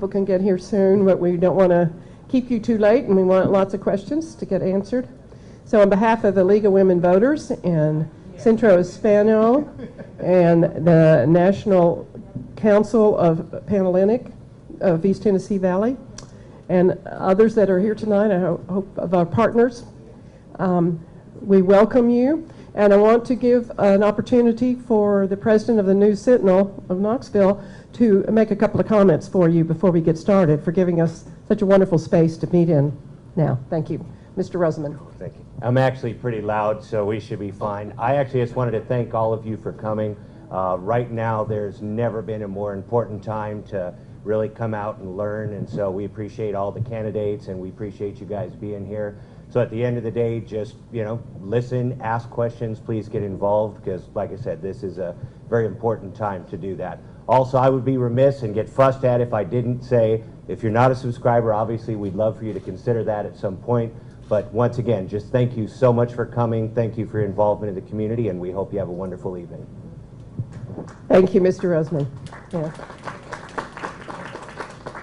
People can get here soon, but we don't want to keep you too late, and we want lots of questions to get answered. So on behalf of the League of Women Voters and Centro Hispano and the National Council of Panhellenic of East Tennessee Valley and others that are here tonight, I hope of our partners, we welcome you. And I want to give an opportunity for the president of the News Sentinel of Knoxville to make a couple of comments for you before we get started, for giving us such a wonderful space to meet in now. Thank you. Mr. Roseman. Thank you. I'm actually pretty loud, so we should be fine. I actually just wanted to thank all of you for coming. Right now, there's never been a more important time to really come out and learn, and so we appreciate all the candidates, and we appreciate you guys being here. So at the end of the day, just, listen, ask questions, please get involved, because like I said, this is a very important time to do that. Also, I would be remiss and get fussed at if I didn't say, if you're not a subscriber, obviously we'd love for you to consider that at some point. But once again, just thank you so much for coming. Thank you for your involvement in the community, and we hope you have a wonderful evening. Thank you, Mr. Roseman. Yeah.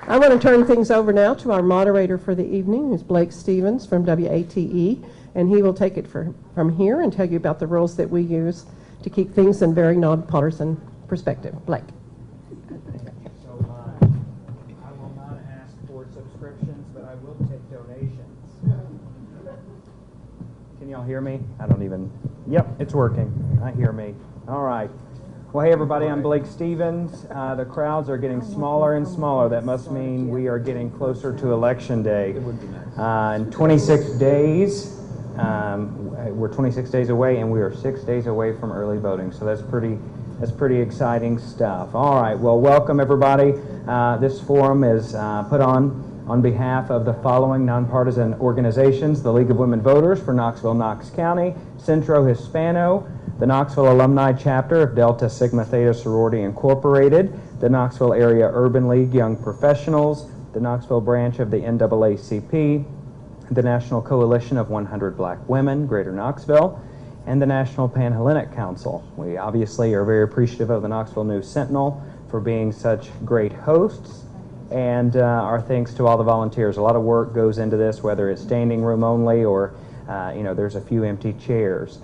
I want to turn things over now to our moderator for the evening, who's Blake Stevens from WATE, and he will take it from here and tell you about the rules that we use to keep things in very nonpartisan perspective. Blake. Thank you so much. I will not ask for subscriptions, but I will take donations. Can y'all hear me? I don't even... Yep, it's working. I hear me. All right. Well, hey, everybody, I'm Blake Stevens. The crowds are getting smaller and smaller. That must mean we are getting closer to Election Day. In 26 days, we're 26 days away, and we are 6 days away from early voting. So that's pretty exciting stuff. All right, well, welcome, everybody. This forum is put on behalf of the following nonpartisan organizations: the League of Women Voters for Knoxville, Knox County, Centro Hispano, the Knoxville Alumni Chapter of Delta Sigma Theta Sorority Incorporated, the Knoxville Area Urban League Young Professionals, the Knoxville branch of the NAACP, the National Coalition of 100 Black Women, Greater Knoxville, and the National Panhellenic Council. We obviously are very appreciative of the Knoxville News Sentinel for being such great hosts, and our thanks to all the volunteers. A lot of work goes into this, whether it's standing room only or there's a few empty chairs.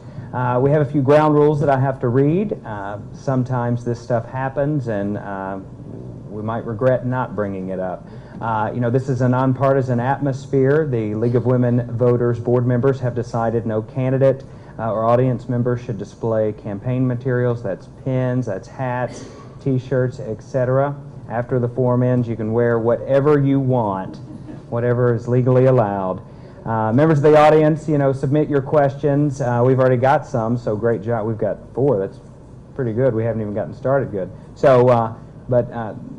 We have a few ground rules that I have to read. Sometimes this stuff happens, and we might regret not bringing it up. This is a nonpartisan atmosphere. The League of Women Voters board members have decided no candidate or audience member should display campaign materials. That's pins, that's hats, t-shirts, etc. After the forum ends, you can wear whatever you want, whatever is legally allowed. Members of the audience, submit your questions. We've already got some, so great job. We've got 4. That's pretty good. We haven't even gotten started good. So, but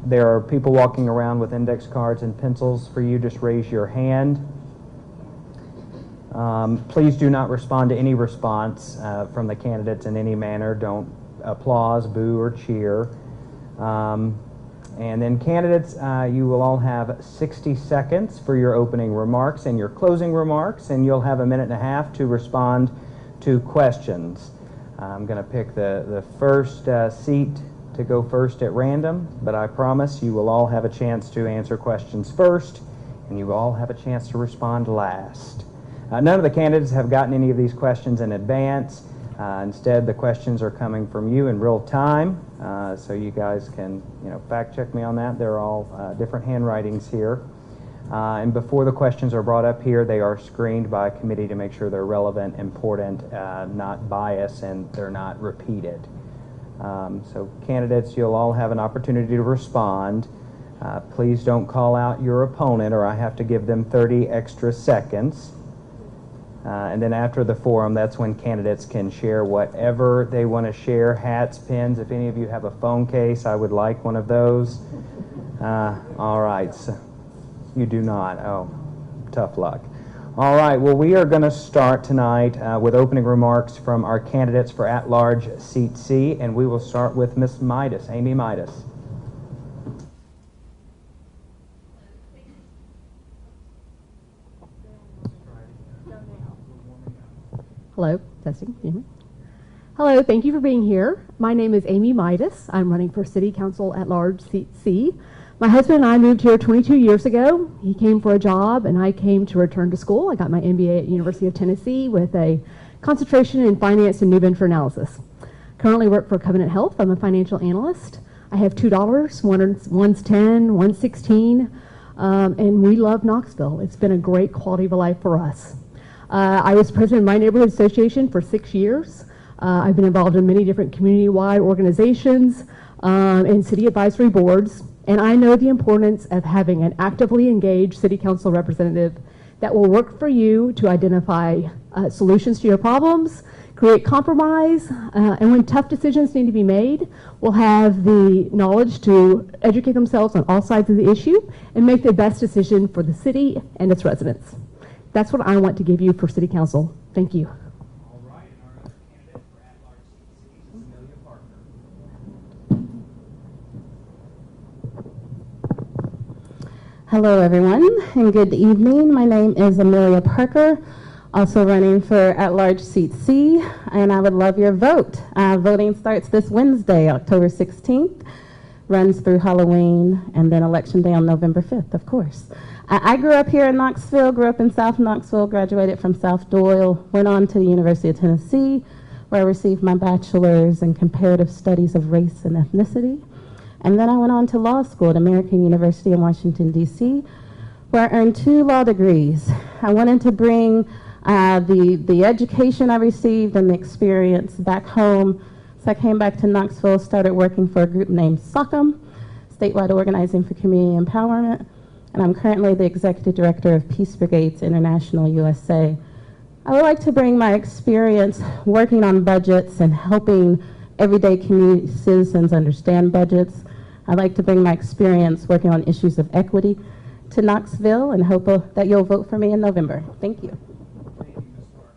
there are people walking around with index cards and pencils for you. Just raise your hand. Please do not respond to any response from the candidates in any manner. Don't applause, boo, or cheer. And then candidates, you will all have 60 seconds for your opening remarks and your closing remarks, and you'll have a minute and a half to respond to questions. I'm going to pick the first seat to go first at random, but I promise you will all have a chance to answer questions first, and you will all have a chance to respond last. None of the candidates have gotten any of these questions in advance. Instead, the questions are coming from you in real time, so you guys can, fact check me on that. They're all different handwritings here. And before the questions are brought up here, they are screened by a committee to make sure they're relevant, important, not biased, and they're not repeated. So candidates, you'll all have an opportunity to respond. Please don't call out your opponent, or I have to give them 30 extra seconds. And then after the forum, that's when candidates can share whatever they want to share. Hats, pins. If any of you have a phone case, I would like one of those. All right. So you do not. Oh, tough luck. All right. Well, we are going to start tonight with opening remarks from our candidates for at-large seat C, and we will start with Miss Midas, Amy Midas. Hello, testing. Hello, thank you for being here. My name is Amy Midas. I'm running for City Council at Large, Seat C. My husband and I moved here 22 years ago. He came for a job and I came to return to school. I got my MBA at University of Tennessee with a concentration in finance and new venture analysis. Currently work for Covenant Health. I'm a financial analyst. I have two daughters, one's 10, one's 16, and we love Knoxville. It's been a great quality of life for us. I was president of my neighborhood association for 6 years. I've been involved in many different community-wide organizations and city advisory boards, and I know the importance of having an actively engaged city council representative that will work for you to identify solutions to your problems, create compromise, and when tough decisions need to be made, will have the knowledge to educate themselves on all sides of the issue and make the best decision for the city and its residents. That's what I want to give you for city council. Thank you. All right, and our other candidate for at-large seat C is Amelia Parker. Hello, everyone, and good evening. My name is Amelia Parker, also running for at-large seat C, and I would love your vote. Voting starts this Wednesday, October 16th, runs through Halloween, and then Election Day on November 5th, of course. I grew up here in Knoxville, grew up in South Knoxville, graduated from South Doyle, went on to the University of Tennessee, where I received my bachelor's in comparative studies of race and ethnicity. And then I went on to law school at American University in Washington, D.C., where I earned 2 law degrees. I wanted to bring the education I received and the experience back home. So I came back to Knoxville, started working for a group named SOCM, Statewide Organizing for Community Empowerment, and I'm currently the Executive Director of Peace Brigades International USA. I would like to bring my experience working on budgets and helping everyday community citizens understand budgets. I'd like to bring my experience working on issues of equity to Knoxville and hope that you'll vote for me in November. Thank you. Thank you, Ms. Parker.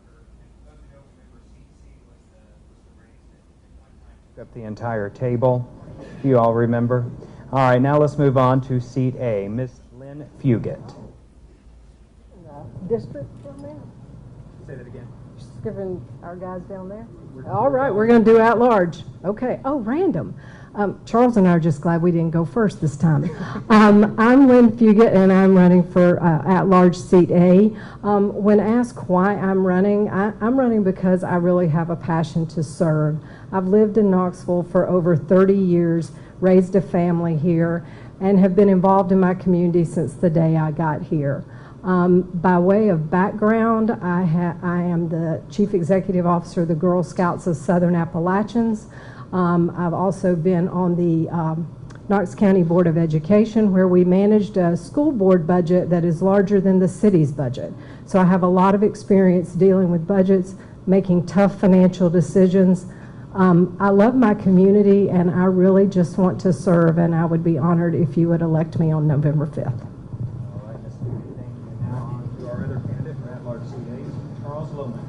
And those who don't remember, seat C was the race that at one time took up the entire table. Do you all remember? All right, now let's move on to seat A. Ms. Lynn Fugit. District down there? Say that again. Just giving our guys down there? All right, we're going to do at large. Okay. Oh, random. Charles and I are just glad we didn't go first this time. I'm Lynn Fugit, and I'm running for at-large seat A. When asked why I'm running because I really have a passion to serve. I've lived in Knoxville for over 30 years, raised a family here, and have been involved in my community since the day I got here. By way of background, I am the Chief Executive Officer of the Girl Scouts of Southern Appalachians. I've also been on the Knox County Board of Education, where we managed a school board budget that is larger than the city's budget. So I have a lot of experience dealing with budgets, making tough financial decisions. I love my community, and I really just want to serve, and I would be honored if you would elect me on November 5th. All right, Ms. Fugit, thank you. And now on to our other candidate for at-large seat A, Charles Lomax.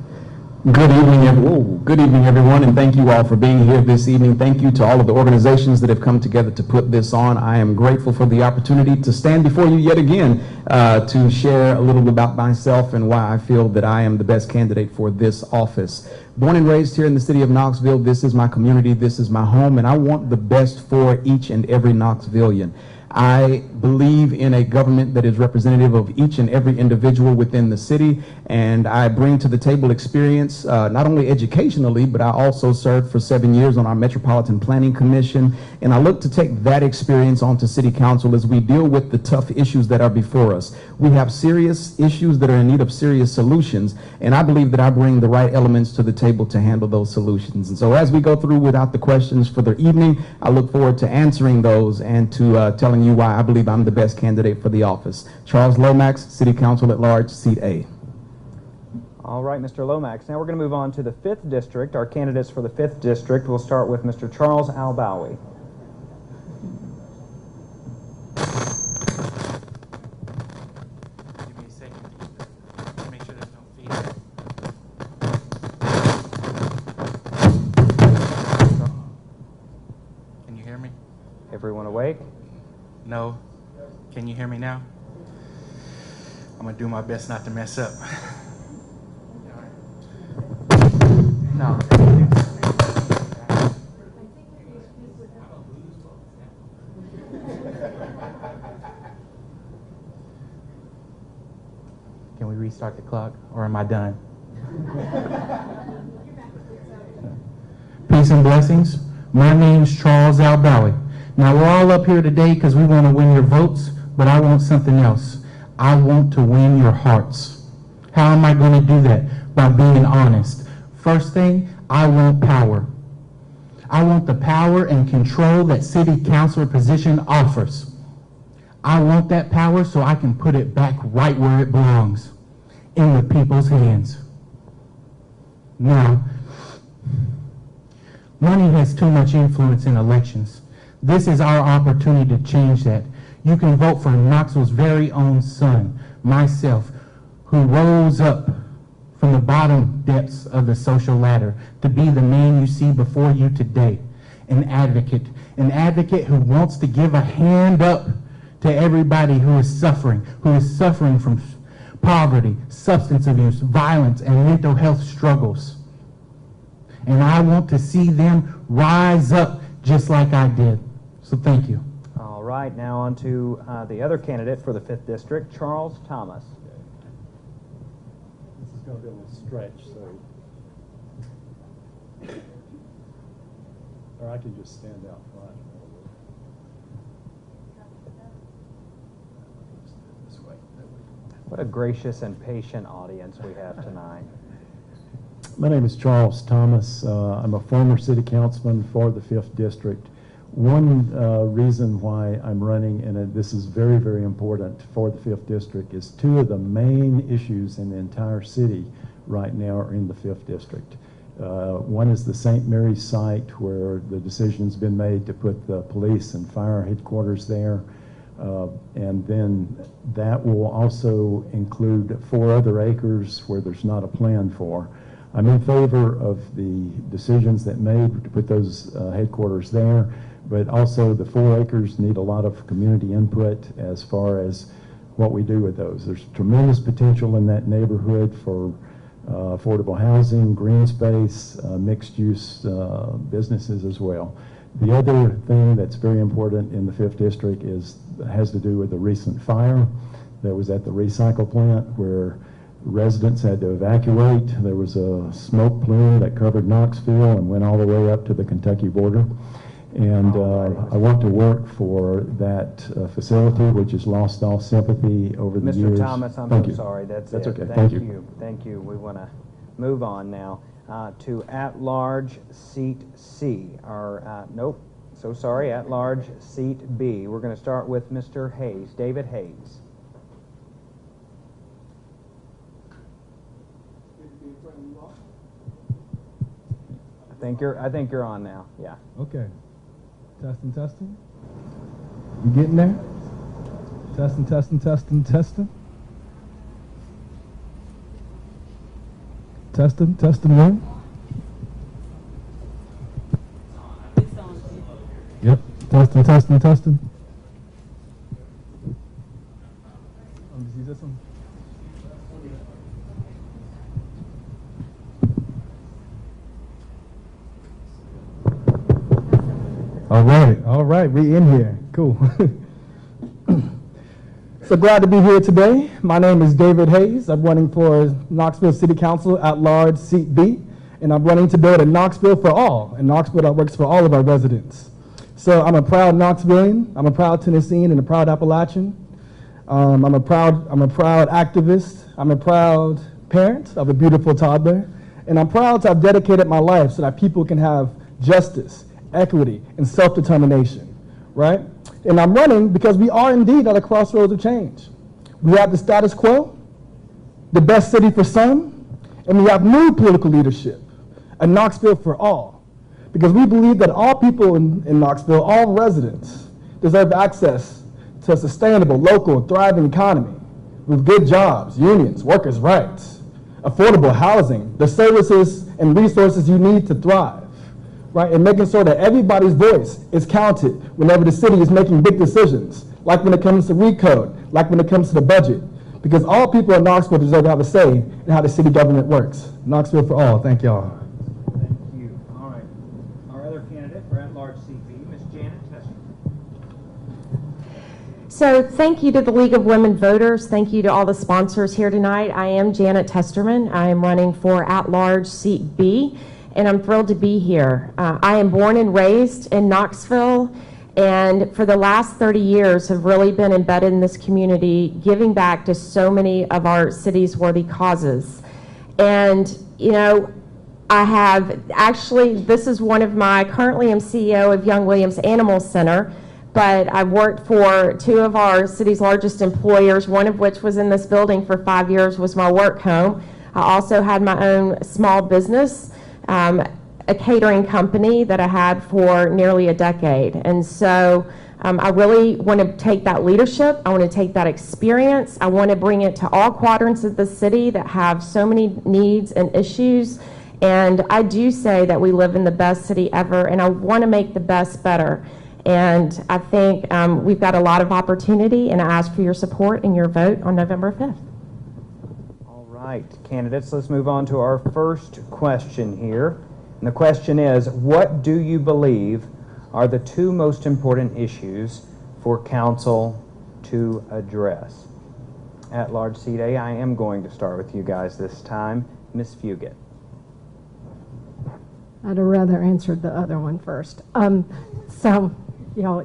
Good evening, everyone, and thank you all for being here this evening. Thank you to all of the organizations that have come together to put this on. I am grateful for the opportunity to stand before you yet again to share a little bit about myself and why I feel that I am the best candidate for this office. Born and raised here in the city of Knoxville, this is my community, this is my home, and I want the best for each and every Knoxvillian. I believe in a government that is representative of each and every individual within the city, and I bring to the table experience, not only educationally, but I also served for 7 years on our Metropolitan Planning Commission, and I look to take that experience onto City Council as we deal with the tough issues that are before us. We have serious issues that are in need of serious solutions, and I believe that I bring the right elements to the table to handle those solutions. And so as we go through without the questions for the evening, I look forward to answering those and to telling you why I believe I'm the best candidate for the office. Charles Lomax, City Council at Large, Seat A. All right, Mr. Lomax. Now we're going to move on to the 5th District. Our candidates for the 5th District. We'll start with Mr. Charles Albawi. Give me a second to make sure there's no feedback. Can you hear me? Everyone awake? No. Can you hear me now? I'm going to do my best not to mess up. No. restart the clock, or am I done? Peace and blessings. My name's Charles Albawi. Now, we're all up here today because we want to win your votes, but I want something else. I want to win your hearts. How am I going to do that? By being honest. First thing, I want power. I want the power and control that city councilor position offers. I want that power so I can put it back right where it belongs, in the people's hands. Now, money has too much influence in elections. This is our opportunity to change that. You can vote for Knoxville's very own son, myself, who rose up from the bottom depths of the social ladder to be the man you see before you today, an advocate who wants to give a hand up to everybody who is suffering from poverty, substance abuse, violence, and mental health struggles. And I want to see them rise up just like I did. So thank you. All right, now on to the other candidate for the 5th District, Charles Thomas. This is going to be a little stretch, so. Or I can just stand out front. This way. What a gracious and patient audience we have tonight. My name is Charles Thomas. I'm a former city councilman for the 5th District. One reason why I'm running, and this is very, very important for the 5th District, is two of the main issues in the entire city right now are in the 5th District. One is the St. Mary's site, where the decision's been made to put the police and fire headquarters there. And then that will also include 4 other acres where there's not a plan for. I'm in favor of the decisions that made to put those headquarters there, but also the 4 acres need a lot of community input as far as what we do with those. There's tremendous potential in that neighborhood for affordable housing, green space, mixed-use businesses as well. The other thing that's very important in the 5th District has to do with the recent fire that was at the recycle plant, where residents had to evacuate. There was a smoke plume that covered Knoxville and went all the way up to the Kentucky border. And I want to work for that facility, which has lost all sympathy over the years. Mr. Thomas, I'm so sorry. That's okay. Thank you. Thank you. We want to move on now to at-large seat C. Or, nope, so sorry, at-large seat B. We're going to start with Mr. Hayes, David Hayes. I think you're on now. Yeah. Okay. Testing, testing. You getting there? Testing, testing, testing, testing. Testing, testing one. Yep. Testing, testing, testing. Let me see this one. All right, we in here. Cool. So glad to be here today. My name is David Hayes. I'm running for Knoxville City Council at large, seat B, and I'm running to build a Knoxville for all, a Knoxville that works for all of our residents. So I'm a proud Knoxvillian, I'm a proud Tennessean, and a proud Appalachian. I'm a proud activist. I'm a proud parent of a beautiful toddler, and I'm proud to have dedicated my life so that people can have justice, equity, and self-determination, right? And I'm running because we are indeed at a crossroads of change. We have the status quo, the best city for some, and we have new political leadership, a Knoxville for all. Because we believe that all people in Knoxville, all residents, deserve access to a sustainable, local, thriving economy with good jobs, unions, workers' rights, affordable housing, the services and resources you need to thrive. Right, and making sure that everybody's voice is counted whenever the city is making big decisions, like when it comes to recode, like when it comes to the budget, because all people in Knoxville deserve to have a say in how the city government works. Knoxville for all. Thank y'all. Thank you. All right. Our other candidate for at-large seat B, Ms. Janet Tesser. So thank you to the League of Women Voters. Thank you to all the sponsors here tonight. I am Janet Testerman. I am running for at-large seat B, and I'm thrilled to be here. I am born and raised in Knoxville, and for the last 30 years have really been embedded in this community, giving back to so many of our city's worthy causes. And, you know, I have actually, this is one of my, currently I'm CEO of Young Williams Animal Center, but I've worked for two of our city's largest employers, one of which was in this building for 5 years, was my work home. I also had my own small business, a catering company that I had for nearly a decade. And so I really want to take that leadership, I want to take that experience, I want to bring it to all quadrants of the city that have so many needs and issues. And I do say that we live in the best city ever, and I want to make the best better. And I think we've got a lot of opportunity, and I ask for your support and your vote on November 5th. All right, candidates, let's move on to our first question here. And the question is, what do you believe are the two most important issues for council to address? At large seat A, I am going to start with you guys this time. Ms. Fugit. I'd have rather answered the other one first. So, you know,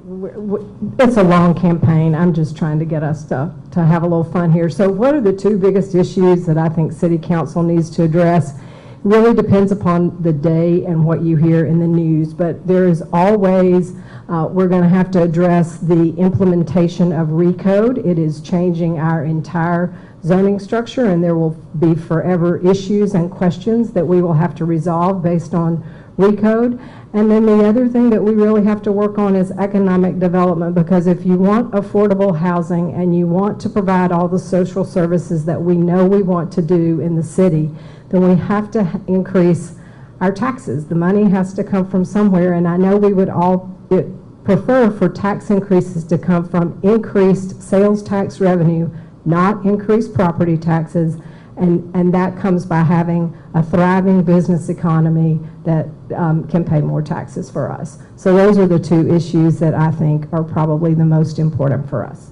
it's a long campaign. I'm just trying to get us to have a little fun here. So what are the two biggest issues that I think City Council needs to address? Really depends upon the day and what you hear in the news, but there is always, we're going to have to address the implementation of RECODE. It is changing our entire zoning structure, and there will be forever issues and questions that we will have to resolve based on RECODE. And then the other thing that we really have to work on is economic development, because if you want affordable housing and you want to provide all the social services that we know we want to do in the city, then we have to increase our taxes. The money has to come from somewhere, and I know we would all prefer for tax increases to come from increased sales tax revenue, not increased property taxes, and that comes by having a thriving business economy that can pay more taxes for us. So those are the two issues that I think are probably the most important for us.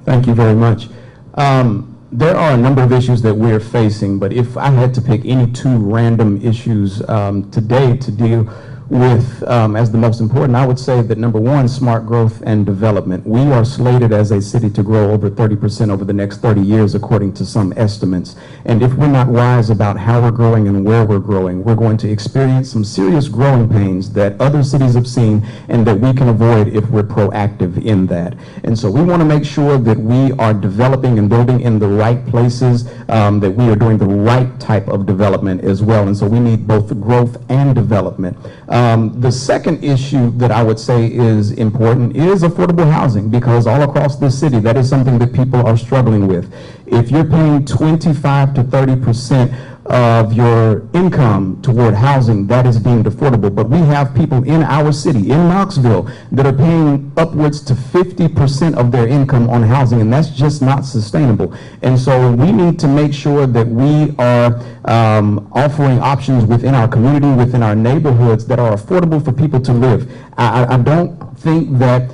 Thank you very much. There are a number of issues that we're facing, but if I had to pick any two random issues today to deal with as the most important, I would say that number one, smart growth and development. We are slated as a city to grow over 30% over the next 30 years, according to some estimates. And if we're not wise about how we're growing and where we're growing, we're going to experience some serious growing pains that other cities have seen and that we can avoid if we're proactive in that. And so we want to make sure that we are developing and building in the right places, that we are doing the right type of development as well. And so we need both growth and development. The second issue that I would say is important is affordable housing, because all across this city, that is something that people are struggling with. If you're paying 25 to 30% of your income toward housing, that is deemed affordable. But we have people in our city, in Knoxville, that are paying upwards to 50% of their income on housing, and that's just not sustainable. And so we need to make sure that we are offering options within our community, within our neighborhoods, that are affordable for people to live. I don't think that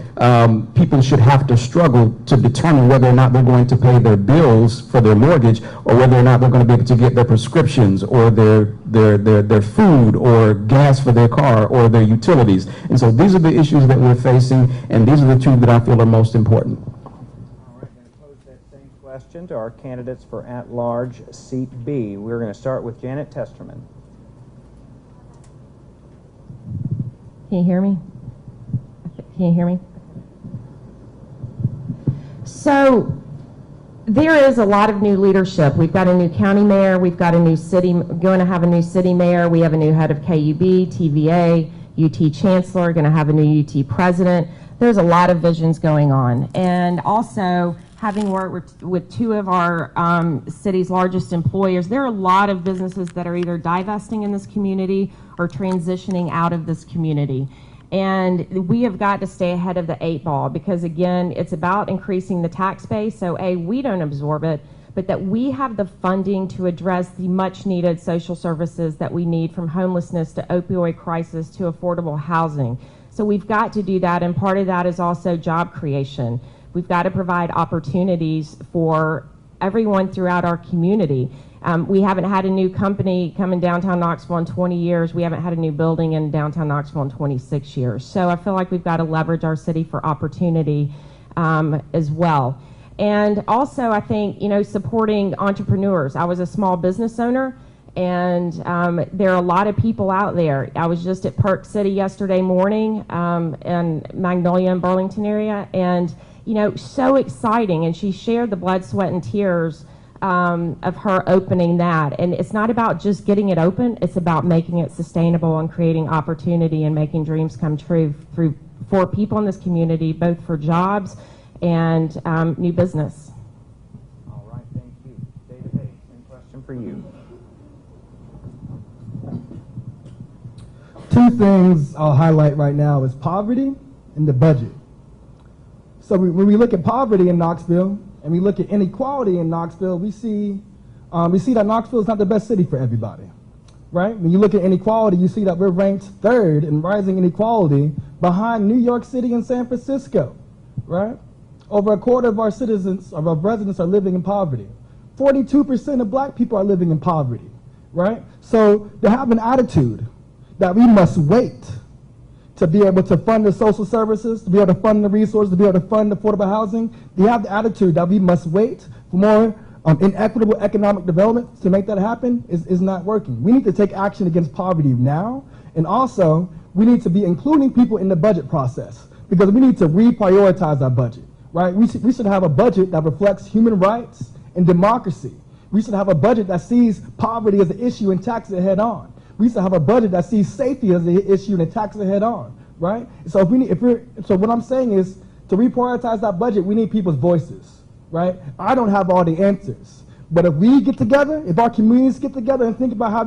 people should have to struggle to determine whether or not they're going to pay their bills for their mortgage, or whether or not they're going to be able to get their prescriptions or their food or gas for their car or their utilities. And so these are the issues that we're facing, and these are the two that I feel are most important. All right, going to pose that same question to our candidates for at-large seat B. We're going to start with Janet Testerman. Can you hear me? Can you hear me? So there is a lot of new leadership. We've got a new county mayor. We've got a new city, going to have a new city mayor. We have a new head of KUB, TVA, UT chancellor, going to have a new UT president. There's a lot of visions going on. And also, having worked with two of our city's largest employers, there are a lot of businesses that are either divesting in this community or transitioning out of this community. And we have got to stay ahead of the 8 ball, because again, it's about increasing the tax base, so A, we don't absorb it, but that we have the funding to address the much needed social services that we need, from homelessness to opioid crisis to affordable housing. So we've got to do that, and part of that is also job creation. We've got to provide opportunities for everyone throughout our community. We haven't had a new company come in downtown Knoxville in 20 years. We haven't had a new building in downtown Knoxville in 26 years. So I feel like we've got to leverage our city for opportunity as well. And also, I think, supporting entrepreneurs. I was a small business owner, and there are a lot of people out there. I was just at Park City yesterday morning in Magnolia and Burlington area, and so exciting. And she shared the blood, sweat, and tears of her opening that. And it's not about just getting it open, it's about making it sustainable and creating opportunity and making dreams come true for people in this community, both for jobs and new business. All right, thank you. David Hayes, same question for you. Two things I'll highlight right now is poverty and the budget. So when we look at poverty in Knoxville and we look at inequality in Knoxville, we see that Knoxville is not the best city for everybody, right? When you look at inequality, you see that we're ranked third in rising inequality behind New York City and San Francisco, right? Over a quarter of our citizens, of our residents, are living in poverty. 42% of black people are living in poverty, right? So to have an attitude that we must wait to be able to fund the social services, to be able to fund the resources, to be able to fund affordable housing, they have the attitude that we must wait for more inequitable economic development to make that happen is not working. We need to take action against poverty now, and also we need to be including people in the budget process because we need to reprioritize our budget, right? We should have a budget that reflects human rights and democracy. We should have a budget that sees poverty as an issue and tackles it head on. We should have a budget that sees safety as an issue and tackles it head on, right? So so what I'm saying is to reprioritize that budget, we need people's voices, right? I don't have all the answers, but if we get together, if our communities get together and think about how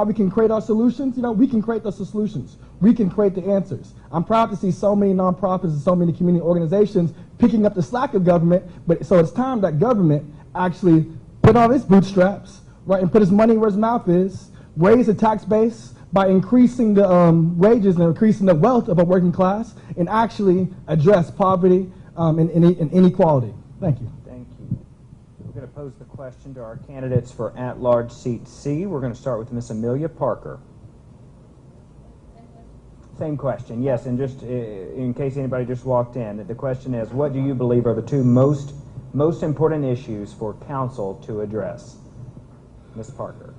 we can create our solutions, we can create those solutions. We can create the answers. I'm proud to see so many nonprofits and so many community organizations picking up the slack of government, but so it's time that government actually put on its bootstraps, right, and put its money where its mouth is, raise the tax base by increasing the wages and increasing the wealth of a working class, and actually address poverty and inequality. Thank you. Thank you. We're going to pose the question to our candidates for at-large seat C. We're going to start with Miss Amelia Parker. Same question, yes, and just in case anybody just walked in, the question is, what do you believe are the two most important issues for council to address? Ms. Parker.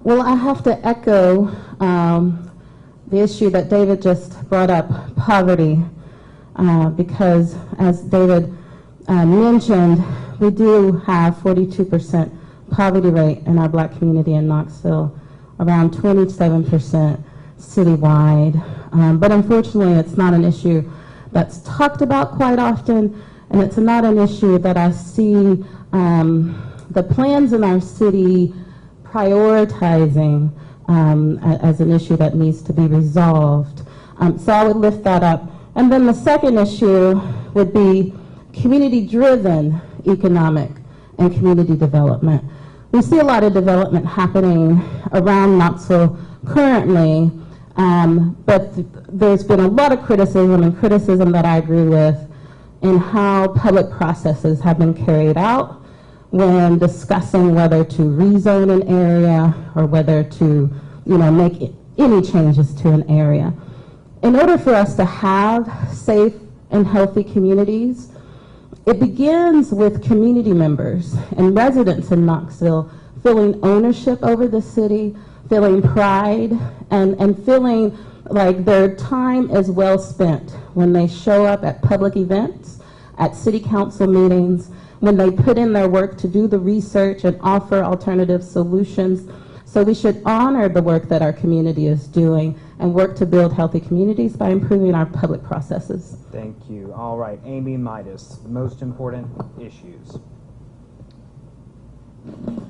Well, I have to echo the issue that David just brought up, poverty, because as David mentioned, we do have 42% poverty rate in our black community in Knoxville, around 27% citywide. But unfortunately, it's not an issue that's talked about quite often, and it's not an issue that I see the plans in our city prioritizing as an issue that needs to be resolved. So I would lift that up. And then the second issue would be community-driven economic and community development. We see a lot of development happening around Knoxville currently, but there's been a lot of criticism that I agree with in how public processes have been carried out when discussing whether to rezone an area or whether to, make any changes to an area. In order for us to have safe and healthy communities, it begins with community members and residents in Knoxville feeling ownership over the city, feeling pride, and feeling like their time is well spent when they show up at public events, at city council meetings, when they put in their work to do the research and offer alternative solutions. So we should honor the work that our community is doing and work to build healthy communities by improving our public processes. Thank you. All right, Amy Midas, the most important issues. Well,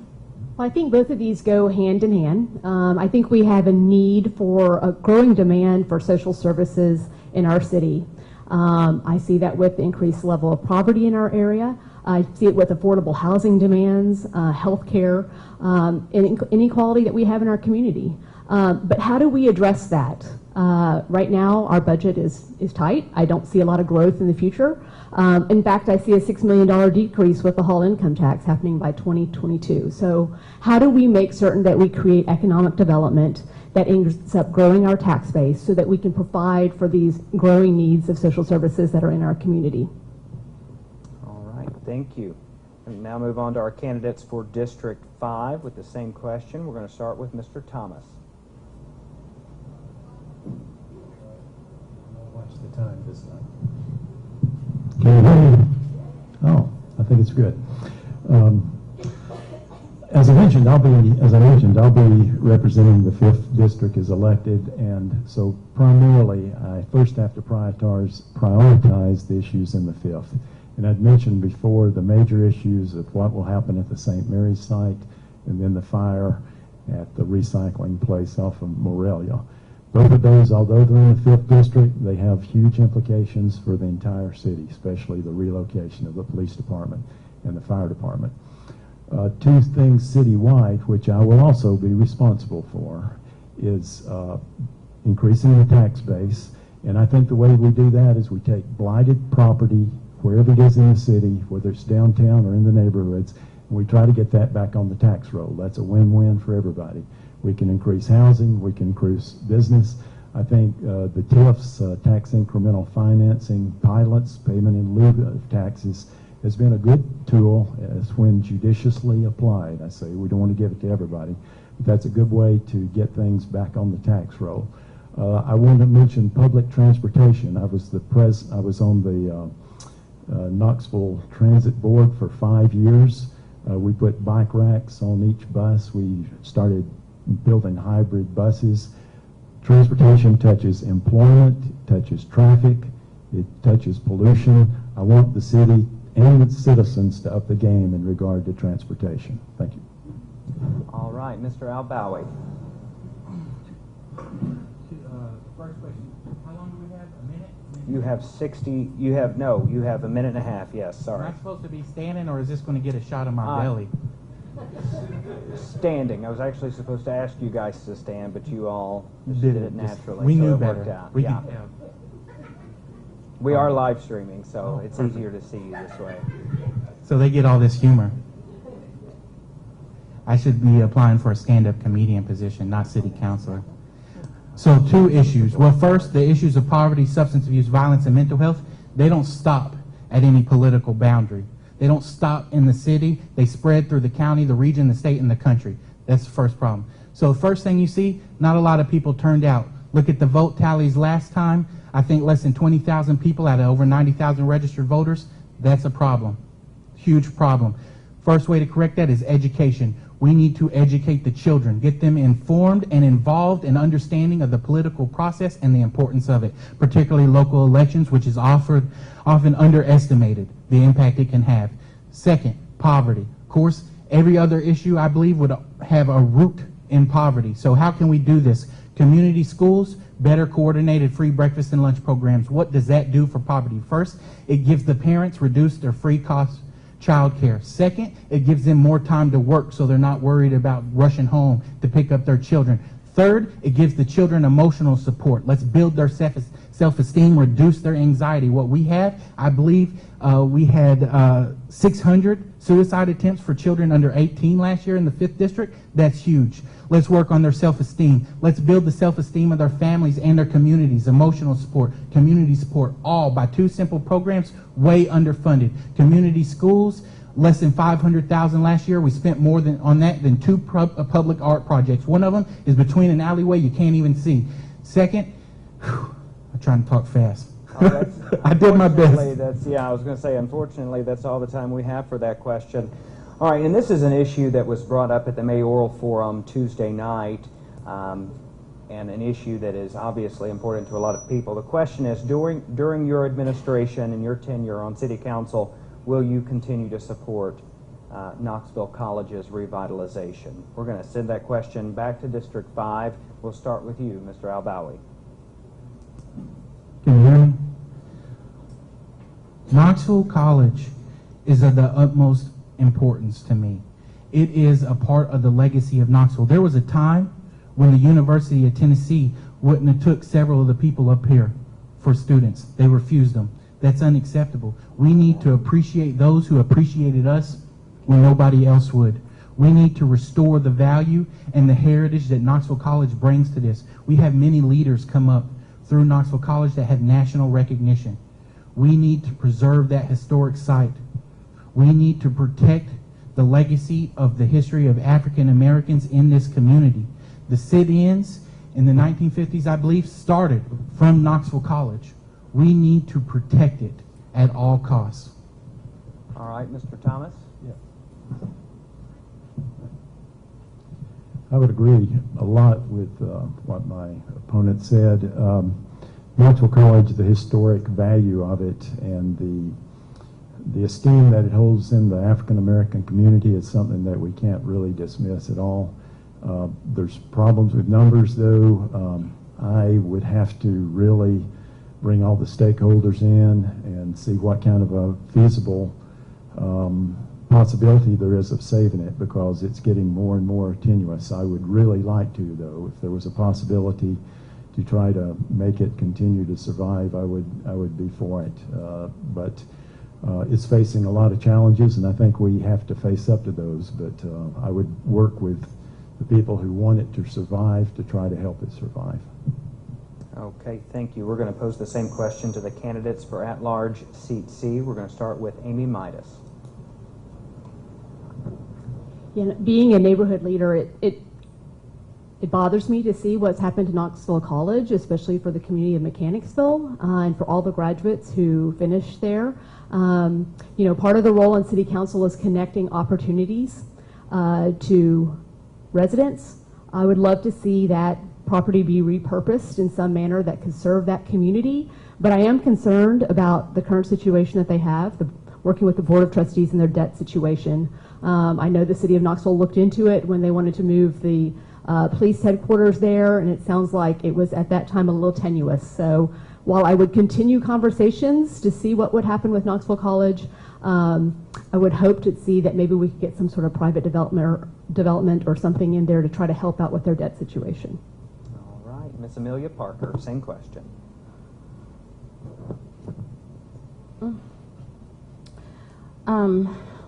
I think both of these go hand in hand. I think we have a need for a growing demand for social services in our city. I see that with the increased level of poverty in our area. I see it with affordable housing demands, health care, and inequality that we have in our community. But how do we address that? Right now, our budget is tight. I don't see a lot of growth in the future. In fact, I see a $6 million decrease with the Hall income tax happening by 2022. So how do we make certain that we create economic development that ends up growing our tax base so that we can provide for these growing needs of social services that are in our community? All right, thank you. And now move on to our candidates for District 5 with the same question. We're going to start with Mr. Thomas. Watch the time this time. Can you hear me? Oh, I think it's good. As I mentioned, I'll be representing the 5th district as elected, and so primarily I first have to prioritize the issues in the 5th. And I'd mentioned before the major issues of what will happen at the St. Mary's site, and then the fire at the recycling place off of Morelia. Both of those, although they're in the 5th district, they have huge implications for the entire city, especially the relocation of the police department and the fire department. Two things citywide, which I will also be responsible for, is increasing the tax base. And I think the way we do that is we take blighted property, wherever it is in the city, whether it's downtown or in the neighborhoods, and we try to get that back on the tax roll. That's a win-win for everybody. We can increase housing, we can increase business. I think the TIF's tax incremental financing pilots, payment in lieu of taxes, has been a good tool as when judiciously applied. I say we don't want to give it to everybody, but that's a good way to get things back on the tax roll. I want to mention public transportation. I was on the Knoxville Transit Board for 5 years. We put bike racks on each bus. We started building hybrid buses. Transportation touches employment, it touches traffic, it touches pollution. I want the city and its citizens to up the game in regard to transportation. Thank you. All right, Mr. Al-Bawi. First question, how long do we have? A minute? You have a minute and a half, yes, Am sorry. I supposed to be standing, or is this going to get a shot of my belly? Standing. I was actually supposed to ask you guys to stand, but you all just did it naturally. We so knew it better. worked out. We Yeah. can tell. We are live streaming, so it's perfect. easier to see you this way. So they get all this humor. I should be applying for a stand-up comedian position, not city councilor. So 2 issues. Well, first, the issues of poverty, substance abuse, violence, and mental health, they don't stop at any political boundary. They don't stop in the city. They spread through the county, the region, the state, and the country. That's the first problem. So the first thing you see, not a lot of people turned out. Look at the vote tallies last time. I think less than 20,000 people out of over 90,000 registered voters. That's a problem. Huge problem. First way to correct that is education. We need to educate the children, get them informed and involved in understanding of the political process and the importance of it, particularly local elections, which is often underestimated, the impact it can have. Second, poverty. Of course, every other issue, I believe, would have a root in poverty. So how can we do this? Community schools, better coordinated free breakfast and lunch programs. What does that do for poverty? First, it gives the parents reduced their free cost child care. Second, it gives them more time to work so they're not worried about rushing home to pick up their children. Third, it gives the children emotional support. Let's build their self-esteem, reduce their anxiety. What we have, I believe we had 600 suicide attempts for children under 18 last year in the 5th district. That's huge. Let's work on their self-esteem. Let's build the self-esteem of their families and their communities. Emotional support, community support, all by 2 simple programs, way underfunded. Community schools, less than $500,000 last year. We spent more on that than 2 public art projects. One of them is between an alleyway you can't even see. Second, I'm trying to talk fast. I did my best. I was going to say, unfortunately, that's all the time we have for that question. All right, and this is an issue that was brought up at the mayoral forum Tuesday night, and an issue that is obviously important to a lot of people. The question is, during your administration and your tenure on city council, will you continue to support Knoxville College's revitalization? We're going to send that question back to District 5. We'll start with you, Mr. Al-Bawi. Can you hear me? Knoxville College is of the utmost importance to me. It is a part of the legacy of Knoxville. There was a time when the University of Tennessee wouldn't have took several of the people up here for students. They refused them. That's unacceptable. We need to appreciate those who appreciated us when nobody else would. We need to restore the value and the heritage that Knoxville College brings to this. We have many leaders come up through Knoxville College that have national recognition. We need to preserve that historic site. We need to protect the legacy of the history of African Americans in this community. The sit-ins in the 1950s, I believe, started from Knoxville College. We need to protect it at all costs. All right, Mr. Thomas? I would agree a lot with what my opponent said. Knoxville College, the historic value of it and the esteem that it holds in the African American community is something that we can't really dismiss at all. There's problems with numbers, though. I would have to really bring all the stakeholders in and see what kind of a feasible possibility there is of saving it, because it's getting more and more tenuous. I would really like to, though, if there was a possibility to try to make it continue to survive, I would be for it. But it's facing a lot of challenges, and I think we have to face up to those. But I would work with the people who want it to survive to try to help it survive. Okay, thank you. We're going to pose the same question to the candidates for at-large seat C. We're going to start with Amy Midas. Yeah, being a neighborhood leader, it bothers me to see what's happened to Knoxville College, especially for the community of Mechanicsville and for all the graduates who finished there. You know, part of the role on City Council is connecting opportunities to residents. I would love to see that property be repurposed in some manner that could serve that community, but I am concerned about the current situation that they have, working with the Board of Trustees and their debt situation. I know the City of Knoxville looked into it when they wanted to move the police headquarters there, and it sounds like it was at that time a little tenuous. So while I would continue conversations to see what would happen with Knoxville College, I would hope to see that maybe we could get some sort of private development or something in there to try to help out with their debt situation. All right, Miss Amelia Parker, same question.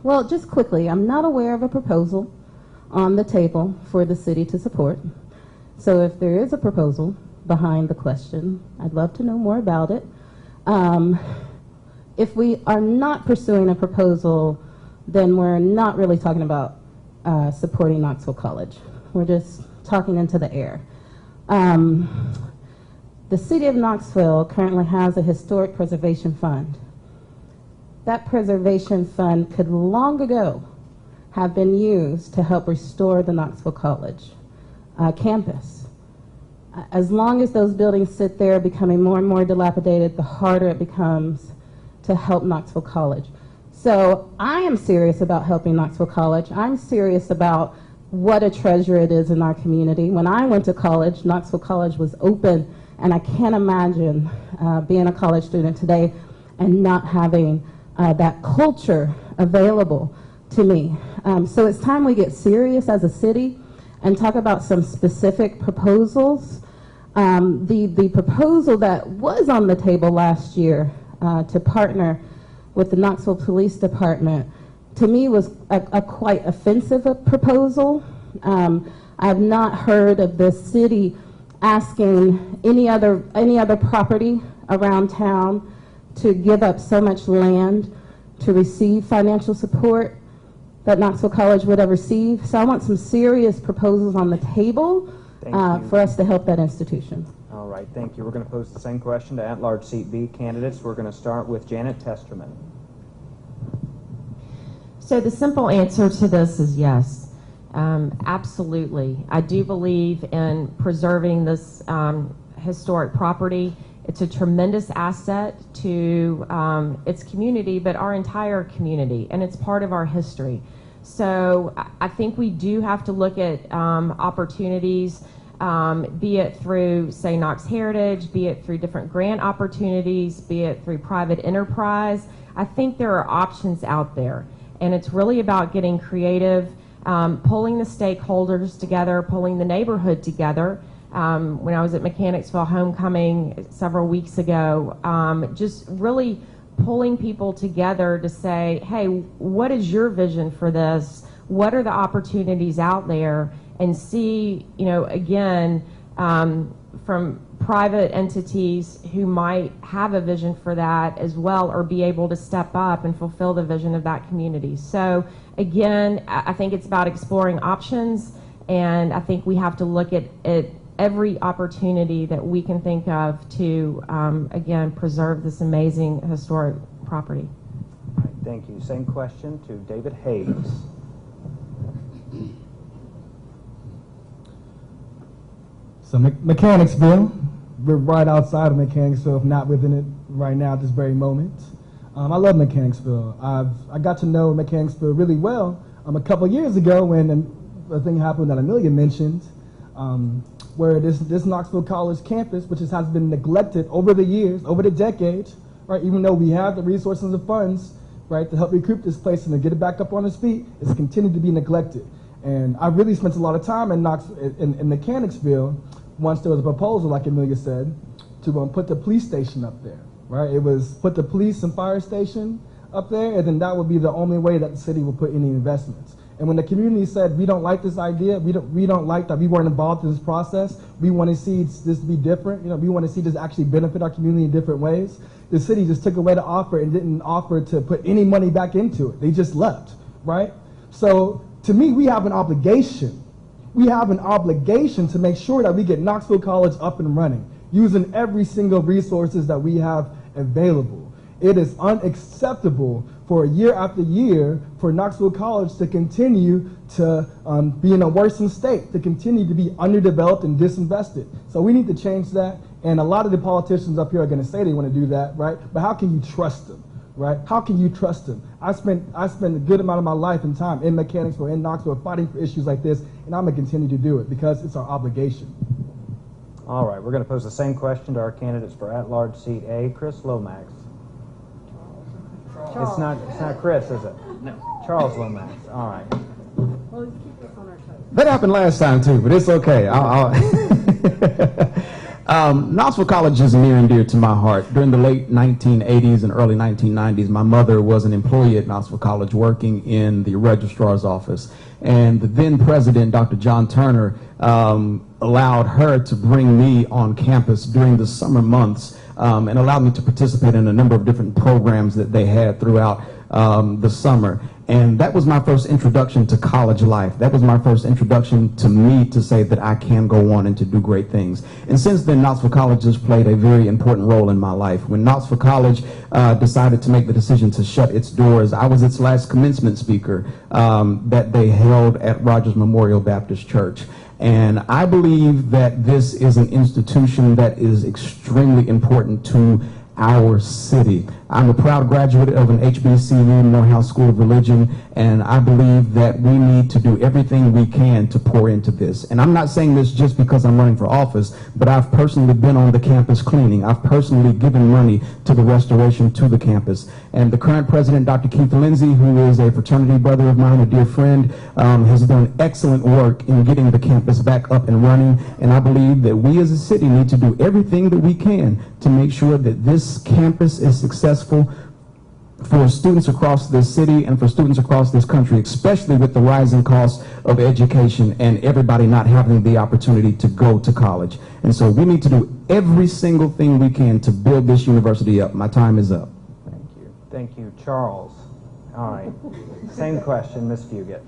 Well, just quickly, I'm not aware of a proposal on the table for the city to support. So if there is a proposal behind the question, I'd love to know more about it. If we are not pursuing a proposal, then we're not really talking about supporting Knoxville College. We're just talking into the air. The city of Knoxville currently has a historic preservation fund. That preservation fund could long ago have been used to help restore the Knoxville College campus. As long as those buildings sit there becoming more and more dilapidated, the harder it becomes to help Knoxville College. So I am serious about helping Knoxville College. I'm serious about what a treasure it is in our community. When I went to college, Knoxville College was open, and I can't imagine being a college student today and not having that culture available to me. So it's time we get serious as a city and talk about some specific proposals. The proposal that was on the table last year to partner with the Knoxville Police Department, to me, was a quite offensive proposal. I've not heard of the city asking any other property around town to give up so much land to receive financial support that Knoxville College would have received. So I want some serious proposals on the table for us to help that institution. All right, thank you. We're going to pose the same question to at-large seat B candidates. We're going to start with Janet Testerman. So the simple answer to this is yes. Absolutely. I do believe in preserving this historic property. It's a tremendous asset to its community, but our entire community, and it's part of our history. So I think we do have to look at opportunities, be it through, say, Knox Heritage, be it through different grant opportunities, be it through private enterprise. I think there are options out there, and it's really about getting creative, pulling the stakeholders together, pulling the neighborhood together, when I was at Mechanicsville Homecoming several weeks ago, just really pulling people together to say, hey, what is your vision for this? What are the opportunities out there? And see, again, from private entities who might have a vision for that as well, or be able to step up and fulfill the vision of that community. So again, I think it's about exploring options, and I think we have to look at every opportunity that we can think of to, again, preserve this amazing historic property. All right, thank you. Same question to David Hayes. So Mechanicsville, we're right outside of Mechanicsville, if not within it right now at this very moment. I love Mechanicsville. I got to know Mechanicsville really well a couple years ago when the thing happened that Amelia mentioned, where this Knoxville College campus, which has been neglected over the years, over the decades, right? Even though we have the resources and funds, right, to help recruit this place and to get it back up on its feet, it's continued to be neglected. And I really spent a lot of time in Mechanicsville once there was a proposal, like Amelia said, to put the police station up there, right? It was put the police and fire station up there, and then that would be the only way that the city would put any investments. And when the community said, we don't like this idea, we don't like that we weren't involved in this process, we want to see this to be different, we want to see this actually benefit our community in different ways, the city just took away the offer and didn't offer to put any money back into it. They just left, right? So to me, we have an obligation. We have an obligation to make sure that we get Knoxville College up and running, using every single resources that we have available. It is unacceptable for year after year for Knoxville College to continue to be in a worsened state, to continue to be underdeveloped and disinvested. So we need to change that, and a lot of the politicians up here are going to say they want to do that, right? But how can you trust them, right? How can you trust them? I spent a good amount of my life and time in Mechanicsville, in Knoxville, fighting for issues like this, and I'm going to continue to do it because it's our obligation. All right, we're going to pose the same question to our candidates for at-large seat A. Chris Lomax. It's not Chris, is it? No. Charles Lomax. All right. Well, let's keep this on our toes. That happened last time too, but it's okay. Knoxville College is near and dear to my heart. During the late 1980s and early 1990s, my mother was an employee at Knoxville College working in the registrar's office. And the then president, Dr. John Turner, allowed her to bring me on campus during the summer months and allowed me to participate in a number of different programs that they had throughout the summer. And that was my first introduction to college life. That was my first introduction to me to say that I can go on and to do great things. And since then, Knoxville College has played a very important role in my life. When Knoxville College decided to make the decision to shut its doors, I was its last commencement speaker that they held at Rogers Memorial Baptist Church. And I believe that this is an institution that is extremely important to our city. I'm a proud graduate of an HBCU, Morehouse School of Religion, and I believe that we need to do everything we can to pour into this. And I'm not saying this just because I'm running for office, but I've personally been on the campus cleaning. I've personally given money to the restoration to the campus. And the current president, Dr. Keith Lindsay, who is a fraternity brother of mine, a dear friend, has done excellent work in getting the campus back up and running. And I believe that we as a city need to do everything that we can to make sure that this campus is successful for students across this city and for students across this country, especially with the rising cost of education and everybody not having the opportunity to go to college. And so we need to do every single thing we can to build this university up. My time is up. Thank you. Thank you, Charles. All right. Same question, Ms. Fugit.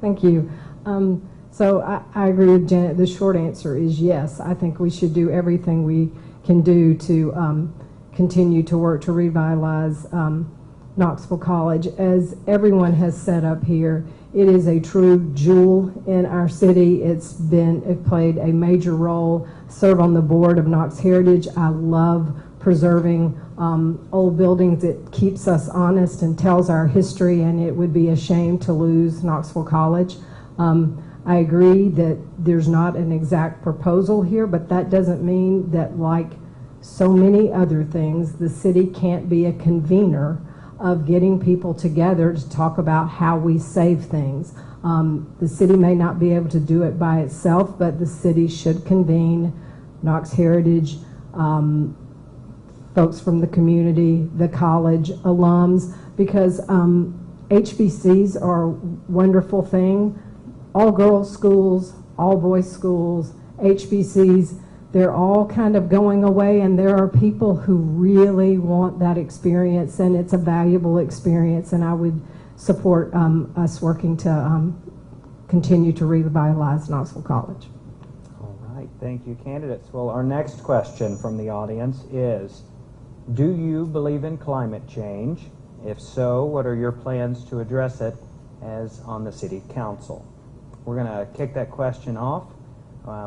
Thank you. So I agree with Janet. The short answer is yes. I think we should do everything we can do to continue to work to revitalize Knoxville College. As everyone has said up here, it is a true jewel in our city. It played a major role. Serve on the board of Knox Heritage. I love preserving old buildings. It keeps us honest and tells our history, and it would be a shame to lose Knoxville College. I agree that there's not an exact proposal here, but that doesn't mean that, like so many other things, the city can't be a convener of getting people together to talk about how we save things. The city may not be able to do it by itself, but the city should convene Knox Heritage, folks from the community, the college, alums, because HBCs are a wonderful thing. All girls schools, all boys schools, HBCs, they're all kind of going away, and there are people who really want that experience, and it's a valuable experience, and I would support us working to continue to revitalize Knoxville College. All right, thank you, candidates. Well, our next question from the audience is, do you believe in climate change? If so, what are your plans to address it as on the City Council? We're going to kick that question off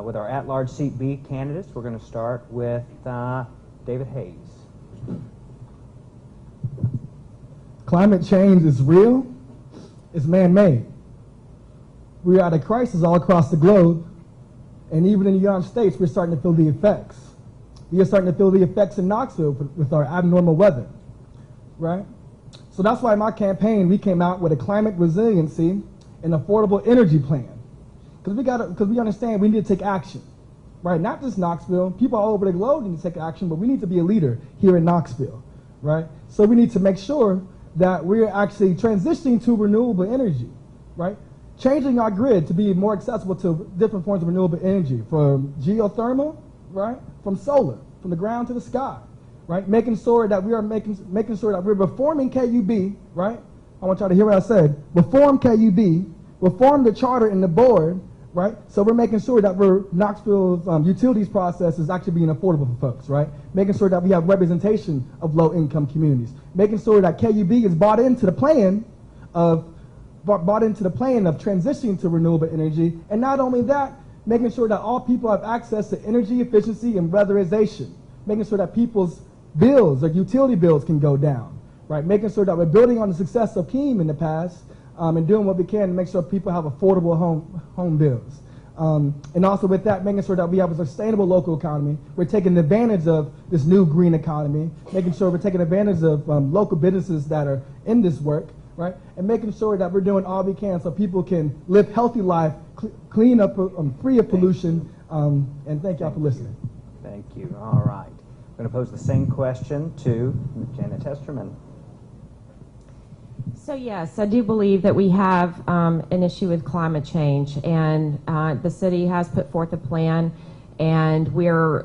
with our at-large seat B candidates. We're going to start with David Hayes. Climate change is real. It's man-made. We are at a crisis all across the globe, and even in the United States, we're starting to feel the effects. We are starting to feel the effects in Knoxville with our abnormal weather, right? So that's why in my campaign, we came out with a climate resiliency and affordable energy plan. Because we understand we need to take action, right? Not just Knoxville. People all over the globe need to take action, but we need to be a leader here in Knoxville, right? So we need to make sure that we're actually transitioning to renewable energy, right? Changing our grid to be more accessible to different forms of renewable energy, from geothermal, right? From solar, from the ground to the sky, right? Making sure that we are making sure that we're reforming KUB, right? I want y'all to hear what I said. Reform KUB, reform the charter and the board, right? So we're making sure that Knoxville's utilities process is actually being affordable for folks, right? Making sure that we have representation of low-income communities. Making sure that KUB is bought into the plan of transitioning to renewable energy. And not only that, making sure that all people have access to energy efficiency and weatherization. Making sure that people's bills, or utility bills, can go down, right? Making sure that we're building on the success of KEEM in the past, and doing what we can to make sure people have affordable home bills. And also with that, making sure that we have a sustainable local economy. We're taking advantage of this new green economy, making sure we're taking advantage of local businesses that are in this work, right? And making sure that we're doing all we can so people can live healthy life, clean up, free of pollution. And thank y'all for listening. Thank you. All right. I'm going to pose the same question to Janet Testerman. So yes, I do believe that we have an issue with climate change, and the city has put forth a plan, and we're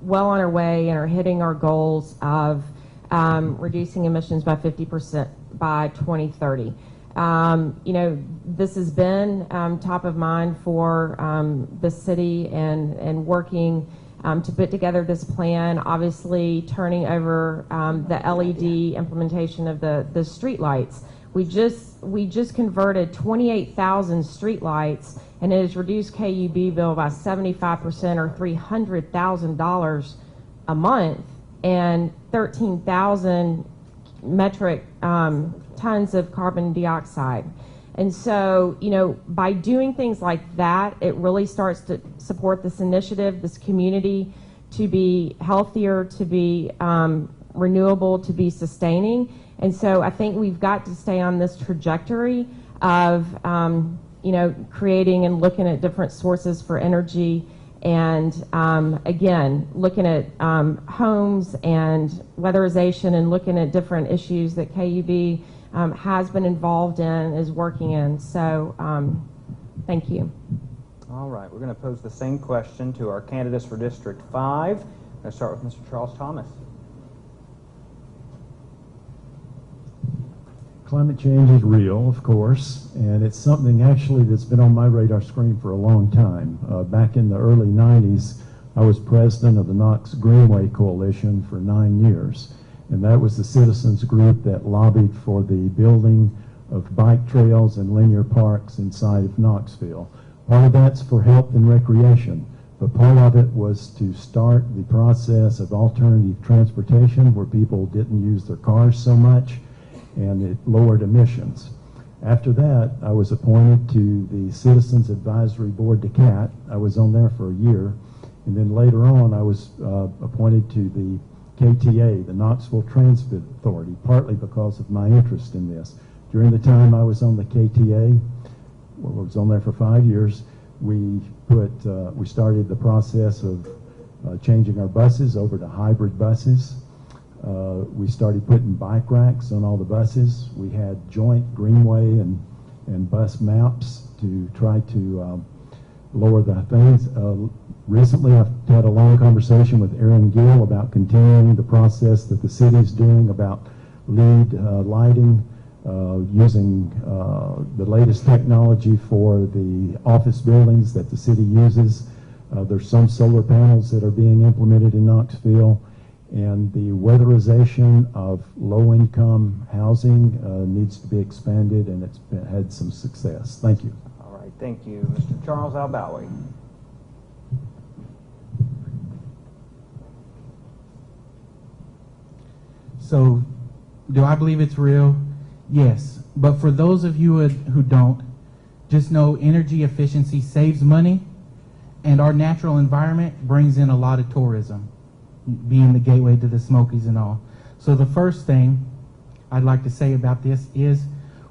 well on our way and are hitting our goals of reducing emissions by 50% by 2030. You know, this has been top of mind for the city and working to put together this plan, obviously turning over the LED implementation of the street lights. We just converted 28,000 street lights, and it has reduced KUB bill by 75%, or $300,000 a month, and 13,000 metric tons of carbon dioxide. And so, you know, by doing things like that, it really starts to support this initiative, this community, to be healthier, to be renewable, to be sustaining. And so I think we've got to stay on this trajectory of, you know, creating and looking at different sources for energy, and again, looking at homes and weatherization, and looking at different issues that KUB has been involved in, is working in. So thank you. All right, we're going to pose the same question to our candidates for District 5. I'm going to start with Mr. Charles Thomas. Climate change is real, of course, and it's something actually that's been on my radar screen for a long time. Back in the early 90s, I was president of the Knox Greenway Coalition for 9 years, and that was the citizens group that lobbied for the building of bike trails and linear parks inside of Knoxville. Part of that's for health and recreation, but part of it was to start the process of alternative transportation where people didn't use their cars so much, and it lowered emissions. After that, I was appointed to the Citizens Advisory Board, DeCat. I was on there for a year, and then later on I was appointed to the KTA, the Knoxville Transit Authority, partly because of my interest in this. During the time I was on the KTA, was on there for 5 years. We started the process of changing our buses over to hybrid buses. We started putting bike racks on all the buses. We had joint greenway and bus maps to try to lower the things. Recently, I've had a long conversation with Aaron Gill about continuing the process that the city's doing about LED lighting, using the latest technology for the office buildings that the city uses. There's some solar panels that are being implemented in Knoxville, and the weatherization of low-income housing needs to be expanded, and it's had some success. Thank you. All right, thank you. Mr. Charles Albawi. So, do I believe it's real? Yes. But for those of you who don't, just know energy efficiency saves money, and our natural environment brings in a lot of tourism, being the gateway to the Smokies and all. So the first thing I'd like to say about this is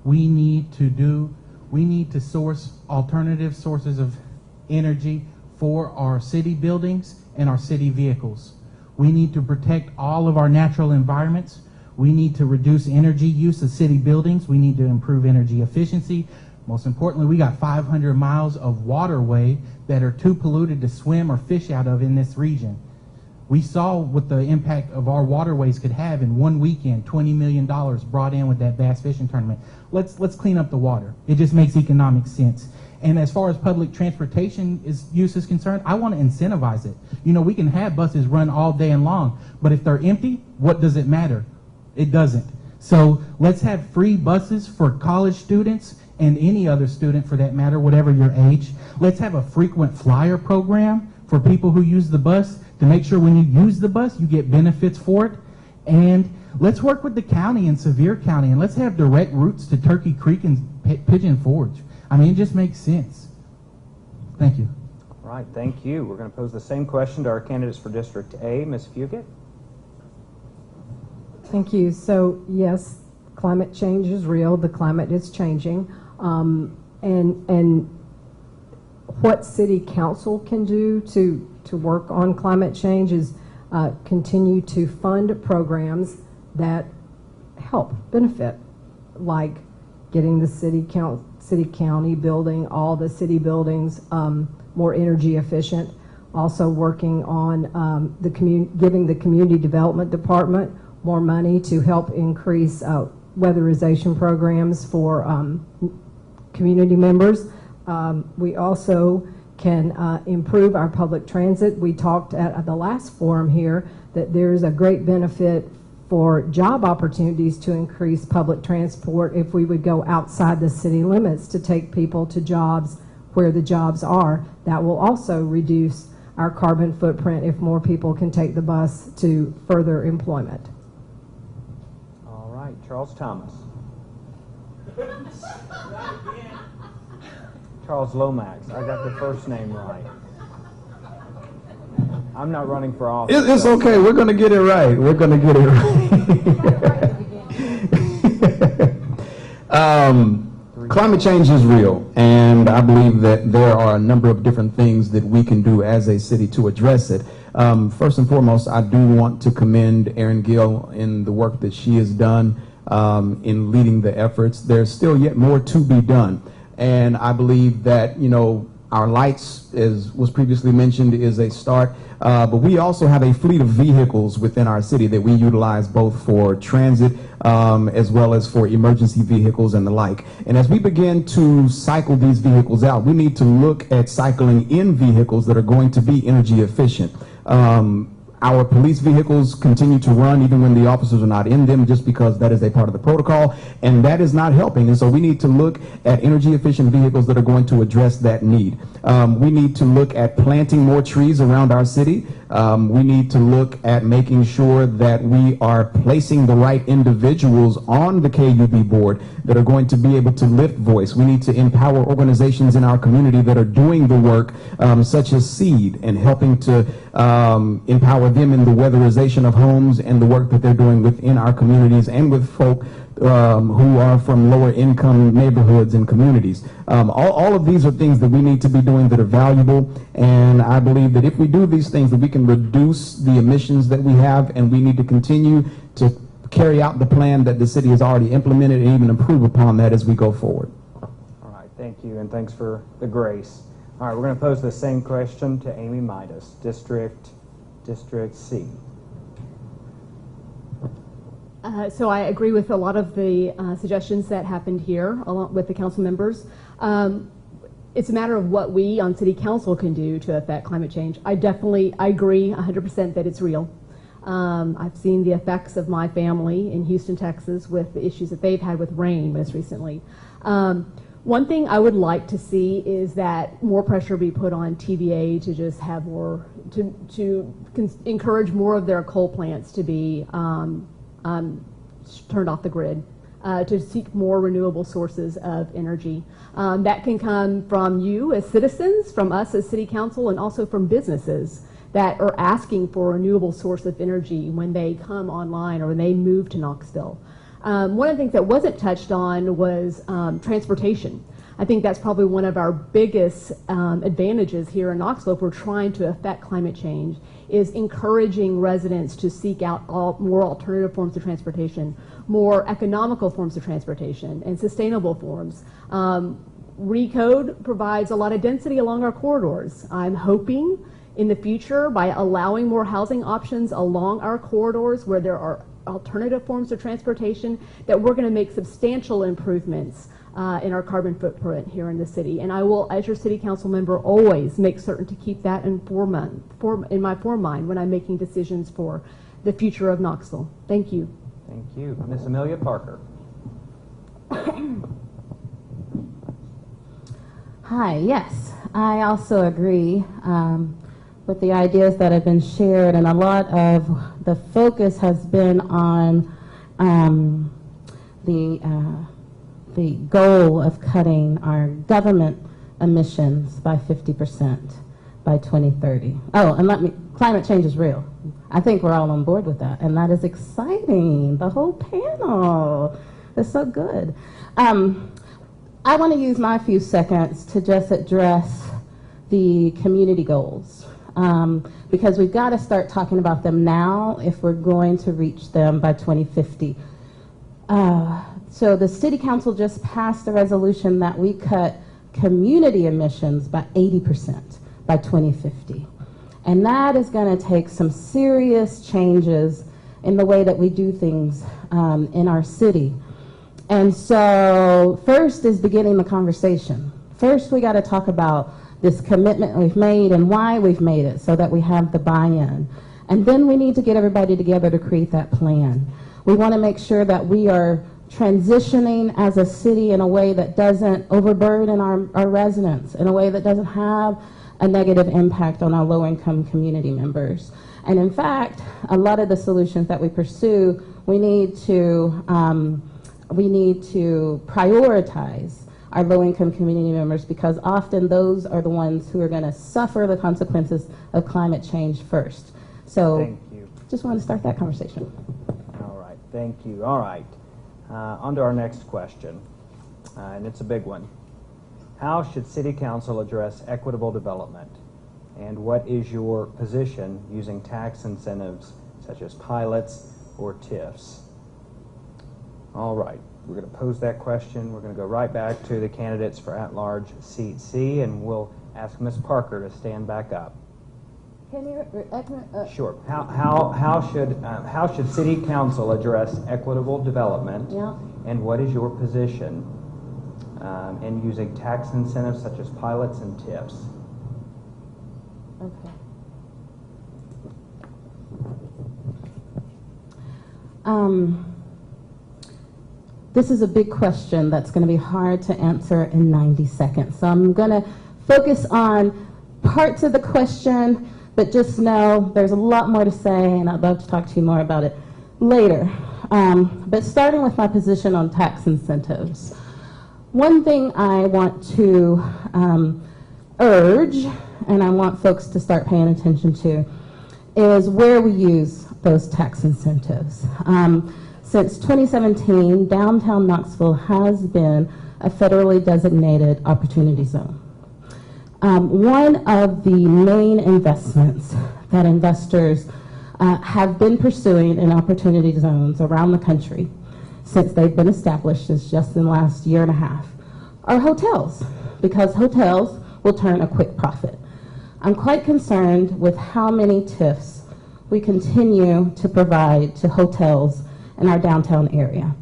we need to source alternative sources of energy for our city buildings and our city vehicles. We need to protect all of our natural environments. We need to reduce energy use of city buildings. We need to improve energy efficiency. Most importantly, we got 500 miles of waterway that are too polluted to swim or fish out of in this region. We saw what the impact of our waterways could have in one weekend, $20 million brought in with that bass fishing tournament. Let's clean up the water. It just makes economic sense. And as far as public transportation use is concerned, I want to incentivize it. You know, we can have buses run all day and long, but if they're empty, what does it matter? It doesn't. So let's have free buses for college students and any other student for that matter, whatever your age. Let's have a frequent flyer program for people who use the bus to make sure when you use the bus, you get benefits for it. And let's work with the county and Sevier County, and let's have direct routes to Turkey Creek and Pigeon Forge. I mean, it just makes sense. Thank you. All right, thank you. We're going to pose the same question to our candidates for District A. Ms. Fugit? Thank you. So, yes, climate change is real. The climate is changing. And what City Council can do to work on climate change is continue to fund programs that help benefit, like getting the city county building, all the city buildings more energy efficient. Also working on giving the community development department more money to help increase weatherization programs for community members. We also can improve our public transit. We talked at the last forum here that there's a great benefit for job opportunities to increase public transport if we would go outside the city limits to take people to jobs where the jobs are. That will also reduce our carbon footprint if more people can take the bus to further employment. All right, Charles Thomas. Charles Lomax. I got the first name right. I'm not running for office. It's okay. We're going to get it right. We're going to get it right. Climate change is real, and I believe that there are a number of different things that we can do as a city to address it. First and foremost, I do want to commend Erin Gill in the work that she has done in leading the efforts. There's still yet more to be done, and I believe that, you know, our lights, as was previously mentioned, is a start, but we also have a fleet of vehicles within our city that we utilize both for transit as well as for emergency vehicles and the like. And as we begin to cycle these vehicles out, we need to look at cycling in vehicles that are going to be energy efficient. Our police vehicles continue to run even when the officers are not in them, just because that is a part of the protocol, and that is not helping. And so we need to look at energy efficient vehicles that are going to address that need. We need to look at planting more trees around our city. We need to look at making sure that we are placing the right individuals on the KUB board that are going to be able to lift voice. We need to empower organizations in our community that are doing the work, such as SEED, and helping to empower them in the weatherization of homes and the work that they're doing within our communities and with folk who are from lower income neighborhoods and communities. All of these are things that we need to be doing that are valuable, and I believe that if we do these things, that we can reduce the emissions that we have, and we need to continue to carry out the plan that the city has already implemented and even improve upon that as we go forward. All right, thank you, and thanks for the grace. All right, we're going to pose the same question to Amy Midas, District C. So I agree with a lot of the suggestions that happened here, along with the council members. It's a matter of what we on city council can do to affect climate change. I agree 100% that it's real. I've seen the effects of my family in Houston, Texas, with the issues that they've had with rain most recently. One thing I would like to see is that more pressure be put on TVA to just have more, to encourage more of their coal plants to be turned off the grid, to seek more renewable sources of energy. That can come from you as citizens, from us as city council, and also from businesses that are asking for a renewable source of energy when they come online or when they move to Knoxville. One of the things that wasn't touched on was transportation. I think that's probably one of our biggest advantages here in Knoxville if we're trying to affect climate change, is encouraging residents to seek out more alternative forms of transportation, more economical forms of transportation, and sustainable forms. Recode provides a lot of density along our corridors. I'm hoping in the future, by allowing more housing options along our corridors where there are alternative forms of transportation, that we're going to make substantial improvements in our carbon footprint here in the city. And I will, as your city council member, always make certain to keep that in my foremind when I'm making decisions for the future of Knoxville. Thank you. Thank you. Ms. Amelia Parker. Hi, yes, I also agree with the ideas that have been shared, and a lot of the focus has been on the goal of cutting our government emissions by 50% by 2030. Oh, and climate change is real. I think we're all on board with that, and that is exciting. The whole panel is so good. I want to use my few seconds to just address the community goals, because we've got to start talking about them now if we're going to reach them by 2050. So the City Council just passed a resolution that we cut community emissions by 80% by 2050. And that is going to take some serious changes in the way that we do things in our city. And so first is beginning the conversation. First, we got to talk about this commitment we've made and why we've made it so that we have the buy-in. And then we need to get everybody together to create that plan. We want to make sure that we are transitioning as a city in a way that doesn't overburden our residents, in a way that doesn't have a negative impact on our low-income community members. And in fact, a lot of the solutions that we pursue, we need to prioritize our low-income community members, because often those are the ones who are going to suffer the consequences of climate change first. So Thank you. Just want to start that conversation. All right, thank you. All right, on to our next question, and it's a big one. How should City Council address equitable development? And what is your position using tax incentives such as pilots or TIFs? All right, we're going to pose that question. We're going to go right back to the candidates for at-large seat C, and we'll ask Ms. Parker to stand back up. Can you, Sure. How should City Council address equitable development? Yeah. And what is your position in using tax incentives such as pilots and TIFs? Okay. This is a big question that's going to be hard to answer in 90 seconds. So I'm going to focus on parts of the question, but just know there's a lot more to say, and I'd love to talk to you more about it later. But starting with my position on tax incentives, one thing I want to urge, and I want folks to start paying attention to, is where we use those tax incentives. Since 2017, downtown Knoxville has been a federally designated opportunity zone. One of the main investments that investors have been pursuing in opportunity zones around the country since they've been established, is just in the last year and a half, are hotels, because hotels will turn a quick profit. I'm quite concerned with how many TIFs we continue to provide to hotels in our downtown area.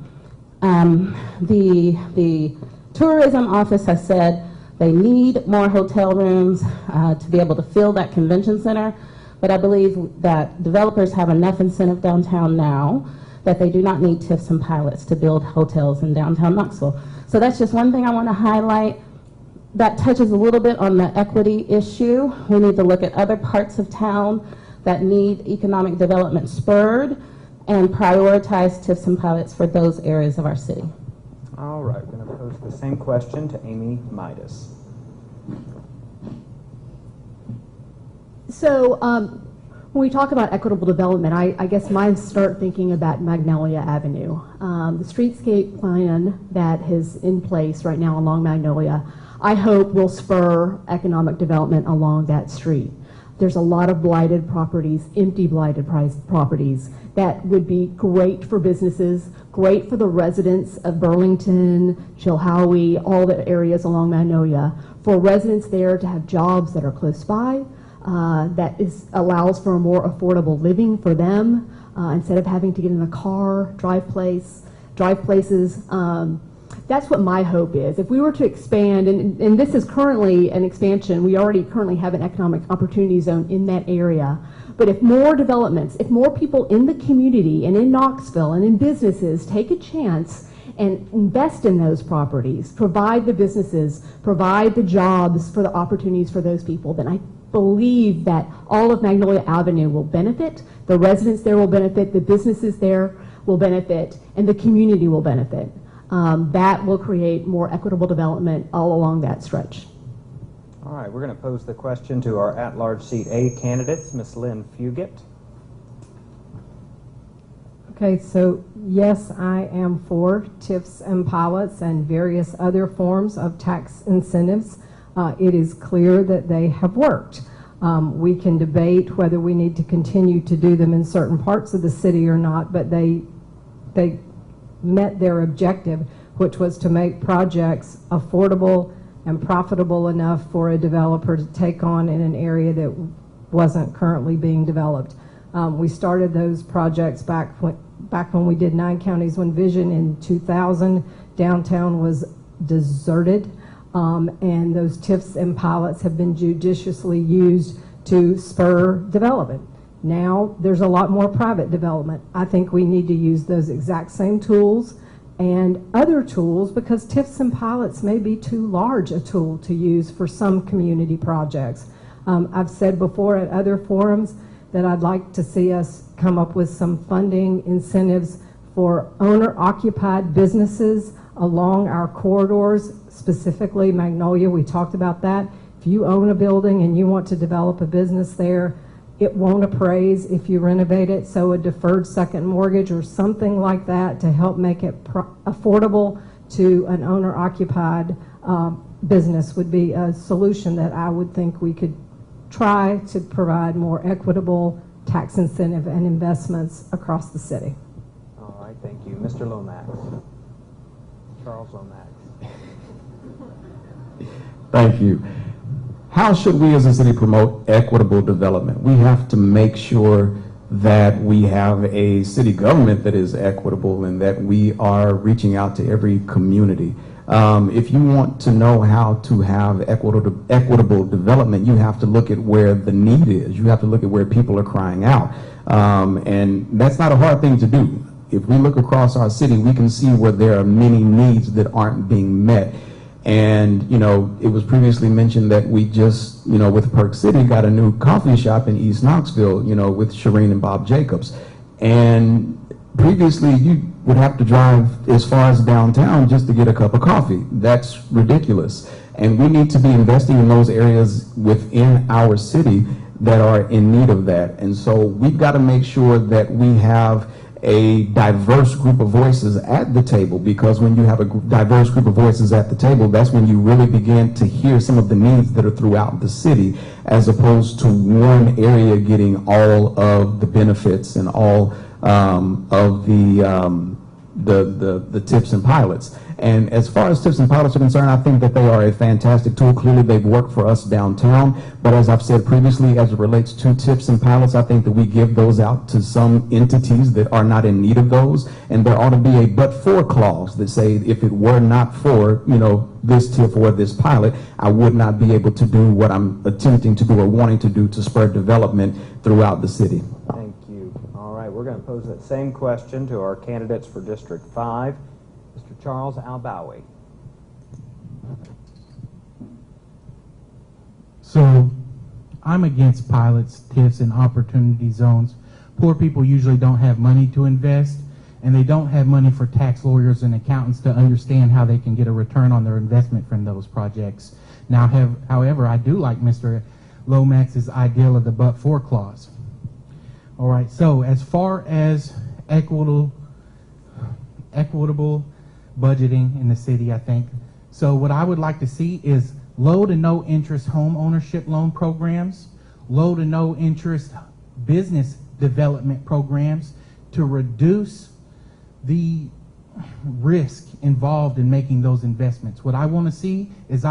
The tourism office has said they need more hotel rooms to be able to fill that convention center, but I believe that developers have enough incentive downtown now that they do not need TIFs and pilots to build hotels in downtown Knoxville. So that's just one thing I want to highlight. That touches a little bit on the equity issue. We need to look at other parts of town that need economic development spurred and prioritize TIFs and pilots for those areas of our city. All right, we're going to pose the same question to Amy Midas. So when we talk about equitable development, I guess mine start thinking about Magnolia Avenue. The streetscape plan that is in place right now along Magnolia, I hope will spur economic development along that street. There's a lot of blighted properties, empty blighted properties that would be great for businesses, great for the residents of Burlington, Chilhowie, all the areas along Magnolia, for residents there to have jobs that are close by, allows for a more affordable living for them, instead of having to get in a car, drive places. That's what my hope is. If we were to expand, and this is currently an expansion, we already currently have an economic opportunity zone in that area. But if more developments, if more people in the community and in Knoxville and in businesses take a chance and invest in those properties, provide the businesses, provide the jobs for the opportunities for those people, then I believe that all of Magnolia Avenue will benefit, the residents there will benefit, the businesses there will benefit, and the community will benefit. That will create more equitable development all along that stretch. All right, we're going to pose the question to our at-large seat A candidates, Ms. Lynn Fugit. Okay, so yes, I am for TIFs and pilots and various other forms of tax incentives. It is clear that they have worked. We can debate whether we need to continue to do them in certain parts of the city or not, but they met their objective, which was to make projects affordable and profitable enough for a developer to take on in an area that wasn't currently being developed. We started those projects back when we did 9 Counties, 1 Vision in 2000. Downtown was deserted. And those TIFs and pilots have been judiciously used to spur development. Now there's a lot more private development. I think we need to use those exact same tools and other tools, because TIFs and pilots may be too large a tool to use for some community projects. I've said before at other forums that I'd like to see us come up with some funding incentives for owner-occupied businesses along our corridors, specifically Magnolia. We talked about that. If you own a building and you want to develop a business there, it won't appraise if you renovate it, so a deferred second mortgage or something like that to help make it affordable to an owner-occupied business would be a solution that I would think we could try to provide more equitable tax incentive and investments across the city. All right, thank you. Mr. Lomax. Charles Lomax. Thank you. How should we as a city promote equitable development? We have to make sure that we have a city government that is equitable and that we are reaching out to every community. If you want to know how to have equitable development, you have to look at where the need is. You have to look at where people are crying out. And that's not a hard thing to do. If we look across our city, we can see where there are many needs that aren't being met. And, it was previously mentioned that we just, with Perk City, got a new coffee shop in East Knoxville, with Shireen and Bob Jacobs. And previously, you would have to drive as far as downtown just to get a cup of coffee. That's ridiculous. And we need to be investing in those areas within our city that are in need of that. And so we've got to make sure that we have a diverse group of voices at the table, because when you have a diverse group of voices at the table, that's when you really begin to hear some of the needs that are throughout the city, as opposed to one area getting all of the benefits and all of the tips and pilots. And as far as tips and pilots are concerned, I think that they are a fantastic tool. Clearly, they've worked for us downtown. But as I've said previously, as it relates to tips and pilots, I think that we give those out to some entities that are not in need of those. And there ought to be a but-for clause that say, if it were not for, this tip or this pilot, I would not be able to do what I'm attempting to do or wanting to do to spur development throughout the city. Thank you. All right, we're going to pose that same question to our candidates for District 5. Mr. Charles Albawi. So I'm against pilots, TIFs, and opportunity zones. Poor people usually don't have money to invest, and they don't have money for tax lawyers and accountants to understand how they can get a return on their investment from those projects. Now, however, I do like Mr. Lomax's ideal of the but-for clause. All right, so as far as equitable budgeting in the city, I think. So what I would like to see is low to no interest home ownership loan programs, low to no interest business development programs to reduce the risk involved in making those investments. What I want to see is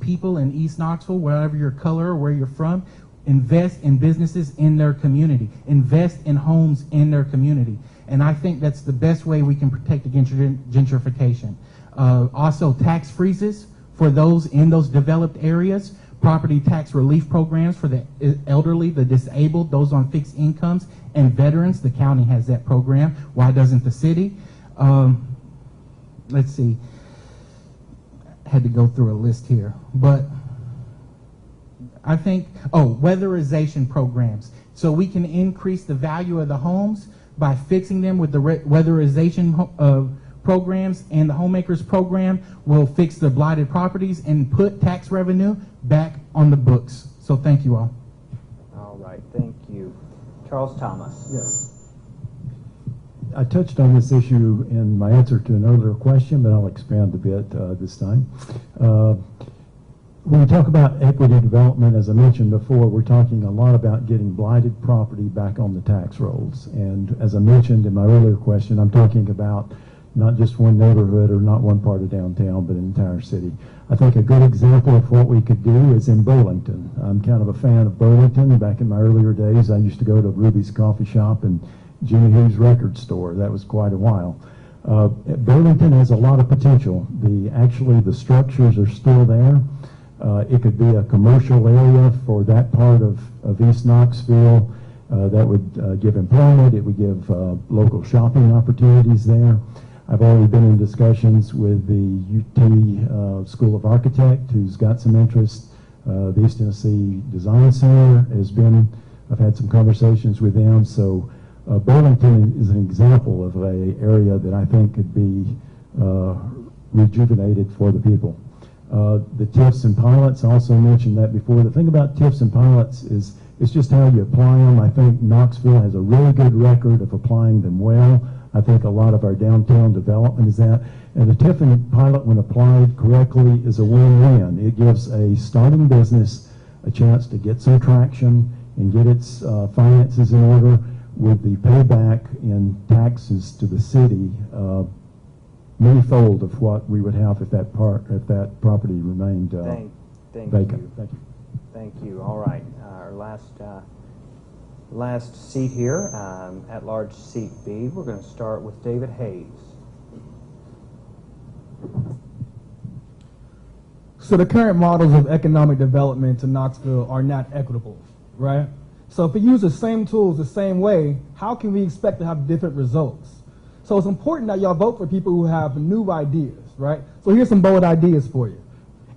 people in East Knoxville, wherever your color or where you're from, invest in businesses in their community, invest in homes in their community. And I think that's the best way we can protect against gentrification. Also, tax freezes for those in those developed areas, property tax relief programs for the elderly, the disabled, those on fixed incomes, and veterans. The county has that program. Why doesn't the city? Let's see. I had to go through a list here. But I think, weatherization programs. So we can increase the value of the homes by fixing them with the weatherization programs, and the homemakers program will fix the blighted properties and put tax revenue back on the books. So thank you all. All right, thank you. Charles Thomas. Yes. I touched on this issue in my answer to an earlier question, but I'll expand a bit this time. When we talk about equity development, as I mentioned before, we're talking a lot about getting blighted property back on the tax rolls. And as I mentioned in my earlier question, I'm talking about not just one neighborhood or not one part of downtown, but an entire city. I think a good example of what we could do is in Burlington. I'm kind of a fan of Burlington. Back in my earlier days, I used to go to Ruby's Coffee Shop and Jimmy Hughes Record Store. That was quite a while. Burlington has a lot of potential. The structures are still there. It could be a commercial area for that part of East Knoxville that would give employment. It would give local shopping opportunities there. I've already been in discussions with the UT School of Architect, who's got some interest. The East Tennessee Design Center I've had some conversations with them. So Burlington is an example of an area that I think could be rejuvenated for the people. The TIFs and pilots, I also mentioned that before. The thing about TIFs and pilots is it's just how you apply them. I think Knoxville has a really good record of applying them well. I think a lot of our downtown development is that. And the TIF and pilot, when applied correctly, is a win-win. It gives a starting business a chance to get some traction and get its finances in order, with the payback in taxes to the city manyfold of what we would have if that property remained vacant. Thank you. Thank you. All right. Our last seat here, at large seat B. We're going to start with David Hayes. So the current models of economic development in Knoxville are not equitable, right? So if we use the same tools the same way, how can we expect to have different results? So it's important that y'all vote for people who have new ideas, right? So here's some bold ideas for you.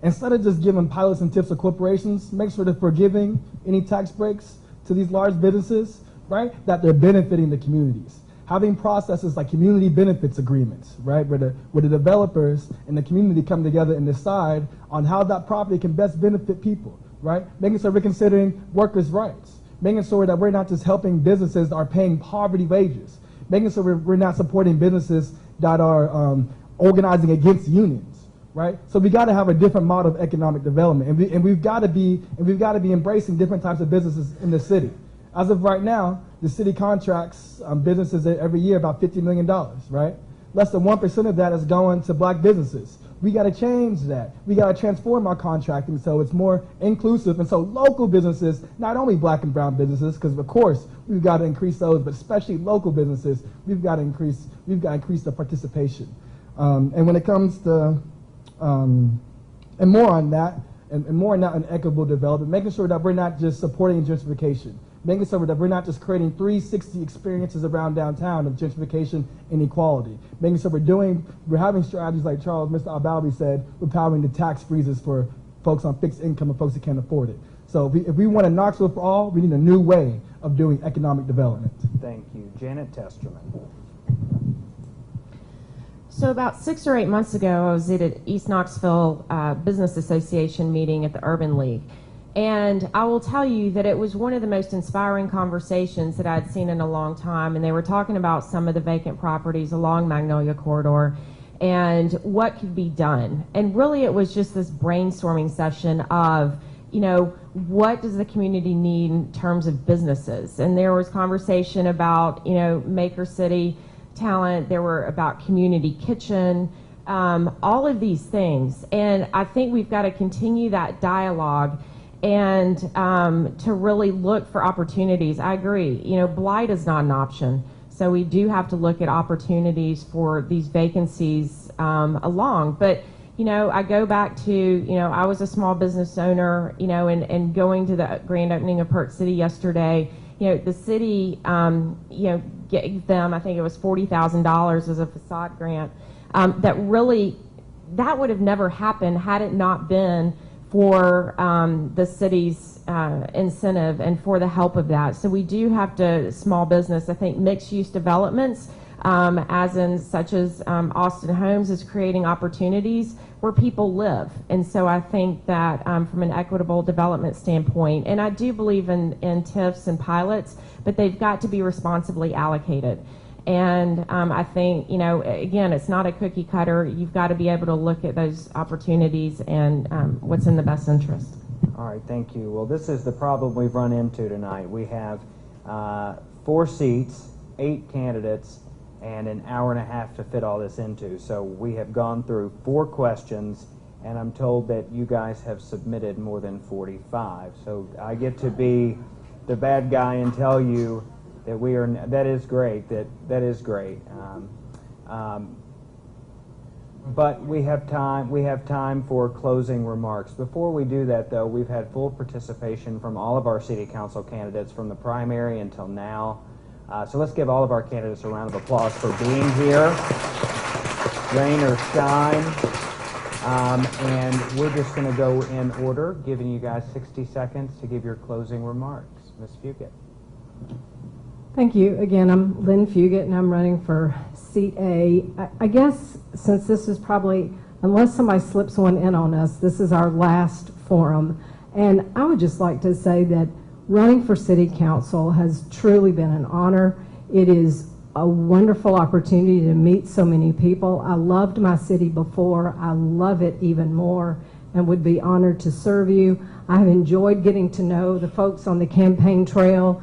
Instead of just giving pilots and tips to corporations, make sure that for giving any tax breaks to these large businesses, right, that they're benefiting the communities. Having processes like community benefits agreements, right, where the developers and the community come together and decide on how that property can best benefit people, right? Making sure we're considering workers' rights, making sure that we're not just helping businesses that are paying poverty wages, making sure we're not supporting businesses that are organizing against unions, right? So we got to have a different model of economic development, and we've got to be embracing different types of businesses in the city. As of right now, the city contracts businesses every year about $50 million, right? Less than 1% of that is going to black businesses. We got to change that. We got to transform our contracting so it's more inclusive, and so local businesses, not only black and brown businesses, because of course we've got to increase those, but especially local businesses, we've got to increase the participation. And when it comes to and more on that, and more on that on equitable development, making sure that we're not just supporting gentrification, making sure that we're not just creating 360 experiences around downtown of gentrification and equality, making sure we're having strategies like Mr. Albalbi said, we're powering the tax freezes for folks on fixed income and folks that can't afford it. So if we want a Knoxville for all, we need a new way of doing economic development. Thank you. Janet Testerman. So about 6 or 8 months ago, I was at an East Knoxville Business Association meeting at the Urban League. And I will tell you that it was one of the most inspiring conversations that I'd seen in a long time. And they were talking about some of the vacant properties along Magnolia Corridor and what could be done. And really it was just this brainstorming session of, what does the community need in terms of businesses? And there was conversation about, Maker City talent, there were about community kitchen, all of these things. And I think we've got to continue that dialogue and to really look for opportunities. I agree, blight is not an option. So we do have to look at opportunities for these vacancies along. But, I go back to, I was a small business owner, and going to the grand opening of Perk City yesterday, the city, gave them, I think it was $40,000 as a facade grant. That would have never happened had it not been for the city's incentive and for the help of that. So we do have to, small business, I think mixed-use developments, such as Austin Homes is creating opportunities where people live. And so I think that from an equitable development standpoint, and I do believe in TIFs and pilots, but they've got to be responsibly allocated. And I think, again, it's not a cookie cutter. You've got to be able to look at those opportunities and what's in the best interest. All right, thank you. Well, this is the problem we've run into tonight. We have 4 seats, 8 candidates, and an hour and a half to fit all this into. So we have gone through 4 questions, and I'm told that you guys have submitted more than 45. So I get to be the bad guy and tell you that that is great. That is great. But we have time for closing remarks. Before we do that, though, we've had full participation from all of our city council candidates from the primary until now. So let's give all of our candidates a round of applause for being here, rain or shine. And we're just going to go in order, giving you guys 60 seconds to give your closing remarks. Ms. Fugit. Thank you. Again, I'm Lynn Fugit, and I'm running for Seat A. I guess since this is probably, unless somebody slips one in on us, this is our last forum. And I would just like to say that running for City Council has truly been an honor. It is a wonderful opportunity to meet so many people. I loved my city before. I love it even more and would be honored to serve you. I have enjoyed getting to know the folks on the campaign trail.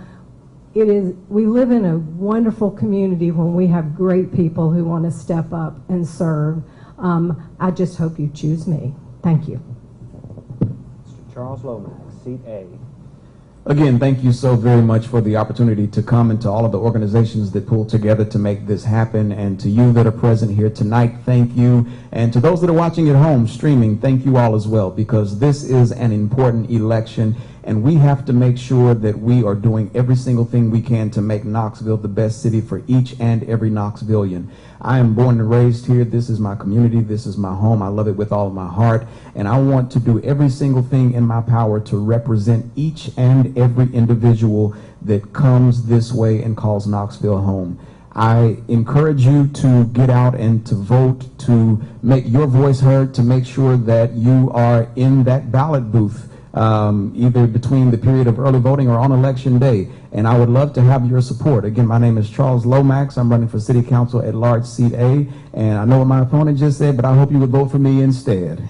We live in a wonderful community when we have great people who want to step up and serve. I just hope you choose me. Thank you. Mr. Charles Lomax, Seat A. Again, thank you so very much for the opportunity to come, and to all of the organizations that pulled together to make this happen, and to you that are present here tonight, thank you. And to those that are watching at home streaming, thank you all as well, because this is an important election, and we have to make sure that we are doing every single thing we can to make Knoxville the best city for each and every Knoxvillian. I am born and raised here. This is my community. This is my home. I love it with all of my heart, and I want to do every single thing in my power to represent each and every individual that comes this way and calls Knoxville home. I encourage you to get out and to vote, to make your voice heard, to make sure that you are in that ballot booth either between the period of early voting or on election day. And I would love to have your support. Again, my name is Charles Lomax. I'm running for City Council at Large Seat A. And I know what my opponent just said, but I hope you would vote for me instead.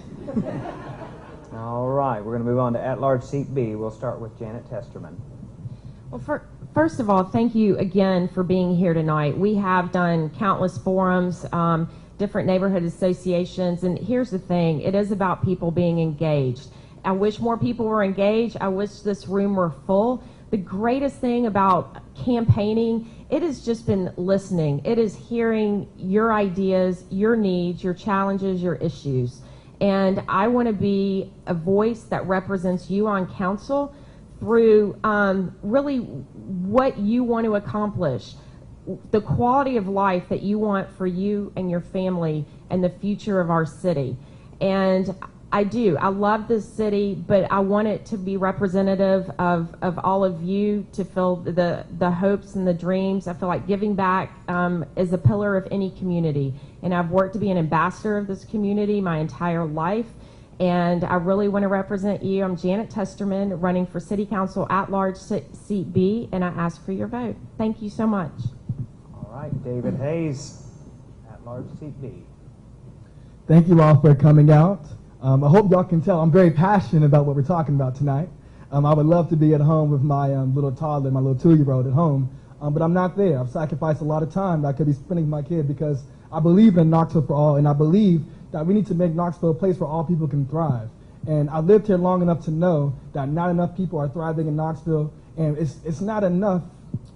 All right, we're going to move on to at-large seat B. We'll start with Janet Testerman. Well, first of all, thank you again for being here tonight. We have done countless forums, different neighborhood associations, and here's the thing, it is about people being engaged. I wish more people were engaged. I wish this room were full. The greatest thing about campaigning, it has just been listening. It is hearing your ideas, your needs, your challenges, your issues. And I want to be a voice that represents you on council through really what you want to accomplish, the quality of life that you want for you and your family and the future of our city. And I love this city, but I want it to be representative of all of you, to fill the hopes and the dreams. I feel like giving back is a pillar of any community. And I've worked to be an ambassador of this community my entire life. And I really want to represent you. I'm Janet Testerman, running for City Council at-large seat B, and I ask for your vote. Thank you so much. All right, David Hayes, at-large seat B. Thank you all for coming out. I hope y'all can tell I'm very passionate about what we're talking about tonight. I would love to be at home with my little toddler, my little 2-year-old at home, but I'm not there. I've sacrificed a lot of time that I could be spending with my kid because I believe in Knoxville for all, and I believe that we need to make Knoxville a place where all people can thrive. And I've lived here long enough to know that not enough people are thriving in Knoxville, and it's not enough,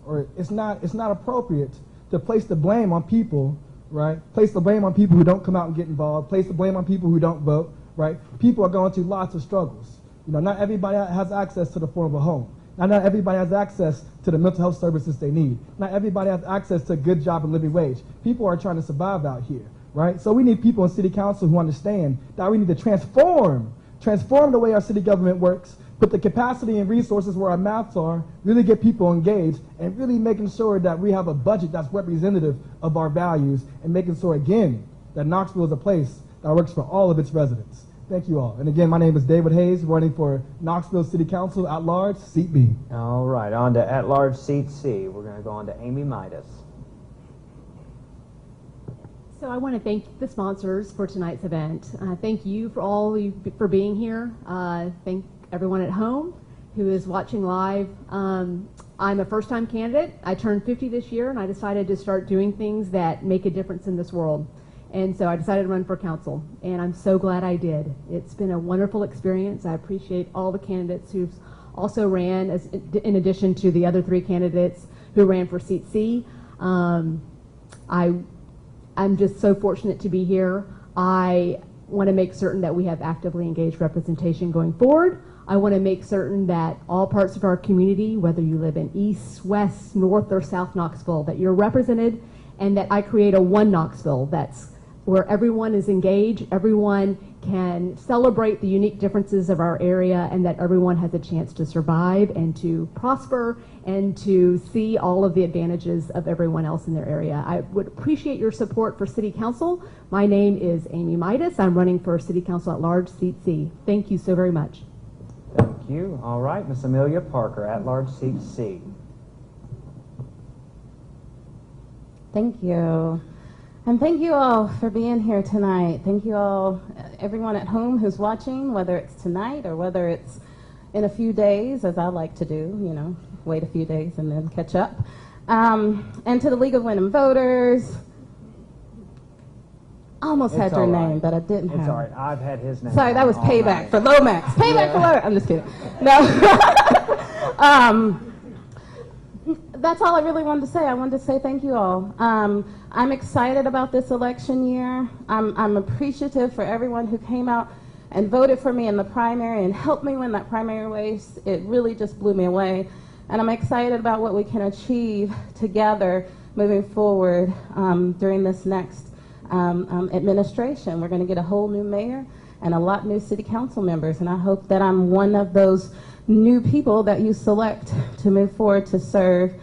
or it's not appropriate to place the blame on people, right? Place the blame on people who don't come out and get involved. Place the blame on people who don't vote, right? People are going through lots of struggles. You know, not everybody has access to the affordable home. Not everybody has access to the mental health services they need. Not everybody has access to a good job and living wage. People are trying to survive out here, right? So we need people in city council who understand that we need to transform the way our city government works, put the capacity and resources where our mouths are, really get people engaged, and really making sure that we have a budget that's representative of our values, and making sure, again, that Knoxville is a place that works for all of its residents. Thank you all. And again, my name is David Hayes, running for Knoxville City Council at-large, seat B. All right, on to at-large seat C. We're going to go on to Amy Midas. So I want to thank the sponsors for tonight's event. Thank you for all for being here. Thank everyone at home who is watching live. I'm a first-time candidate. I turned 50 this year, and I decided to start doing things that make a difference in this world. And so I decided to run for council, and I'm so glad I did. It's been a wonderful experience. I appreciate all the candidates who've also ran, in addition to the other 3 candidates who ran for seat C. I'm just so fortunate to be here. I want to make certain that we have actively engaged representation going forward. I want to make certain that all parts of our community, whether you live in East, West, North, or South Knoxville, that you're represented, and that I create a one Knoxville that's where everyone is engaged, everyone can celebrate the unique differences of our area, and that everyone has a chance to survive and to prosper and to see all of the advantages of everyone else in their area. I would appreciate your support for City Council. My name is Amy Midas. I'm running for City Council at-large, seat C. Thank you so very much. Thank you. All right, Miss Amelia Parker, at-large seat C. Thank you. And thank you all for being here tonight. Thank you all, everyone at home who's watching, whether it's tonight or whether it's in a few days, as I like to do, you know, wait a few days and then catch up. And to the League of Women Voters, I almost had your name, but I didn't have it. It's all right. I've had his name. Sorry, that was payback for Lomax. Payback for Lomax. I'm just kidding. No. That's all I really wanted to say. I wanted to say thank you all. I'm excited about this election year. I'm appreciative for everyone who came out and voted for me in the primary and helped me win that primary race. It really just blew me away. And I'm excited about what we can achieve together moving forward during this next administration. We're going to get a whole new mayor and a lot new city council members. And I hope that I'm one of those new people that you select to move forward to serve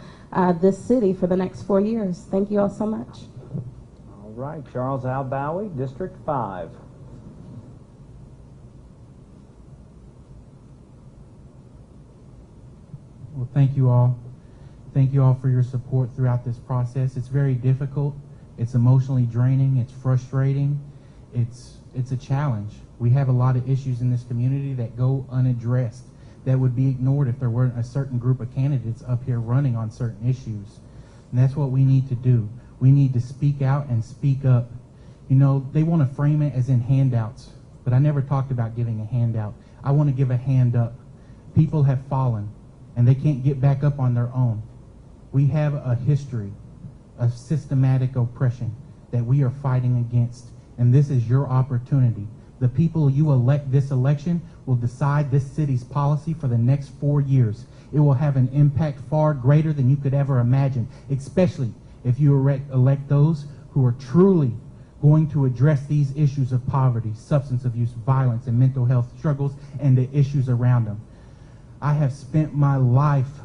this city for the next 4 years. Thank you all so much. All right, Charles Al Bowie, District 5. Well, thank you all. Thank you all for your support throughout this process. It's very difficult. It's emotionally draining. It's frustrating. It's a challenge. We have a lot of issues in this community that go unaddressed, that would be ignored if there weren't a certain group of candidates up here running on certain issues. And that's what we need to do. We need to speak out and speak up. You know, they want to frame it as in handouts, but I never talked about giving a handout. I want to give a hand up. People have fallen, and they can't get back up on their own. We have a history of systematic oppression that we are fighting against, and this is your opportunity. The people you elect this election will decide this city's policy for the next 4 years. It will have an impact far greater than you could ever imagine, especially if you elect those who are truly going to address these issues of poverty, substance abuse, violence, and mental health struggles, and the issues around them. I have spent my life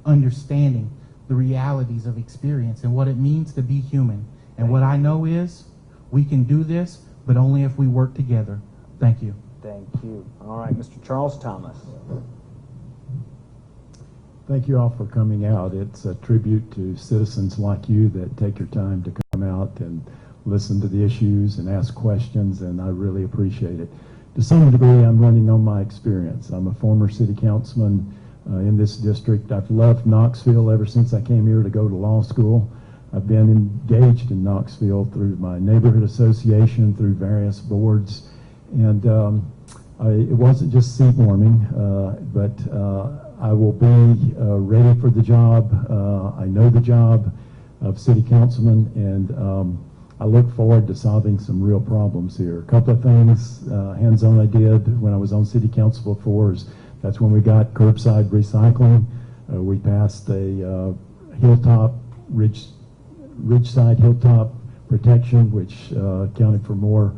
understanding the realities of experience and what it means to be human. And what I know is we can do this, but only if we work together. Thank you. Thank you. All right, Mr. Charles Thomas. Thank you all for coming out. It's a tribute to citizens like you that take your time to come out and listen to the issues and ask questions, and I really appreciate it. To some degree, I'm running on my experience. I'm a former city councilman in this district. I've loved Knoxville ever since I came here to go to law school. I've been engaged in Knoxville through my neighborhood association, through various boards, and it wasn't just seat warming, but I will be ready for the job. I know the job of city councilman, and I look forward to solving some real problems here. A couple of things hands-on I did when I was on city council before is that's when we got curbside recycling. We passed a ridgeside hilltop protection, which accounted for more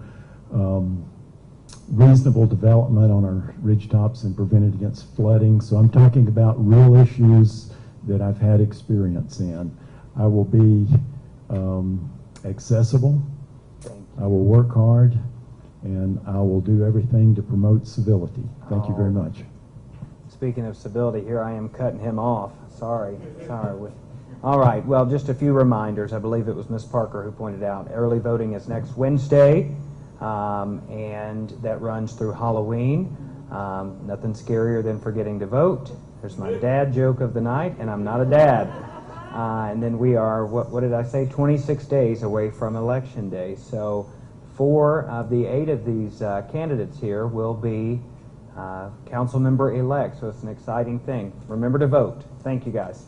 reasonable development on our ridge tops and prevented against flooding. So I'm talking about real issues that I've had experience in. I will be accessible. I will work hard, and I will do everything to promote civility. Thank you very much. Speaking of civility, here I am cutting him off. Sorry. All right, well, just a few reminders. I believe it was Ms. Parker who pointed out early voting is next Wednesday, and that runs through Halloween. Nothing scarier than forgetting to vote. There's my dad joke of the night, and I'm not a dad. And then we are, what did I say, 26 days away from Election Day. So 4 of the 8 of these candidates here will be council member elect. So it's an exciting thing. Remember to vote. Thank you, guys.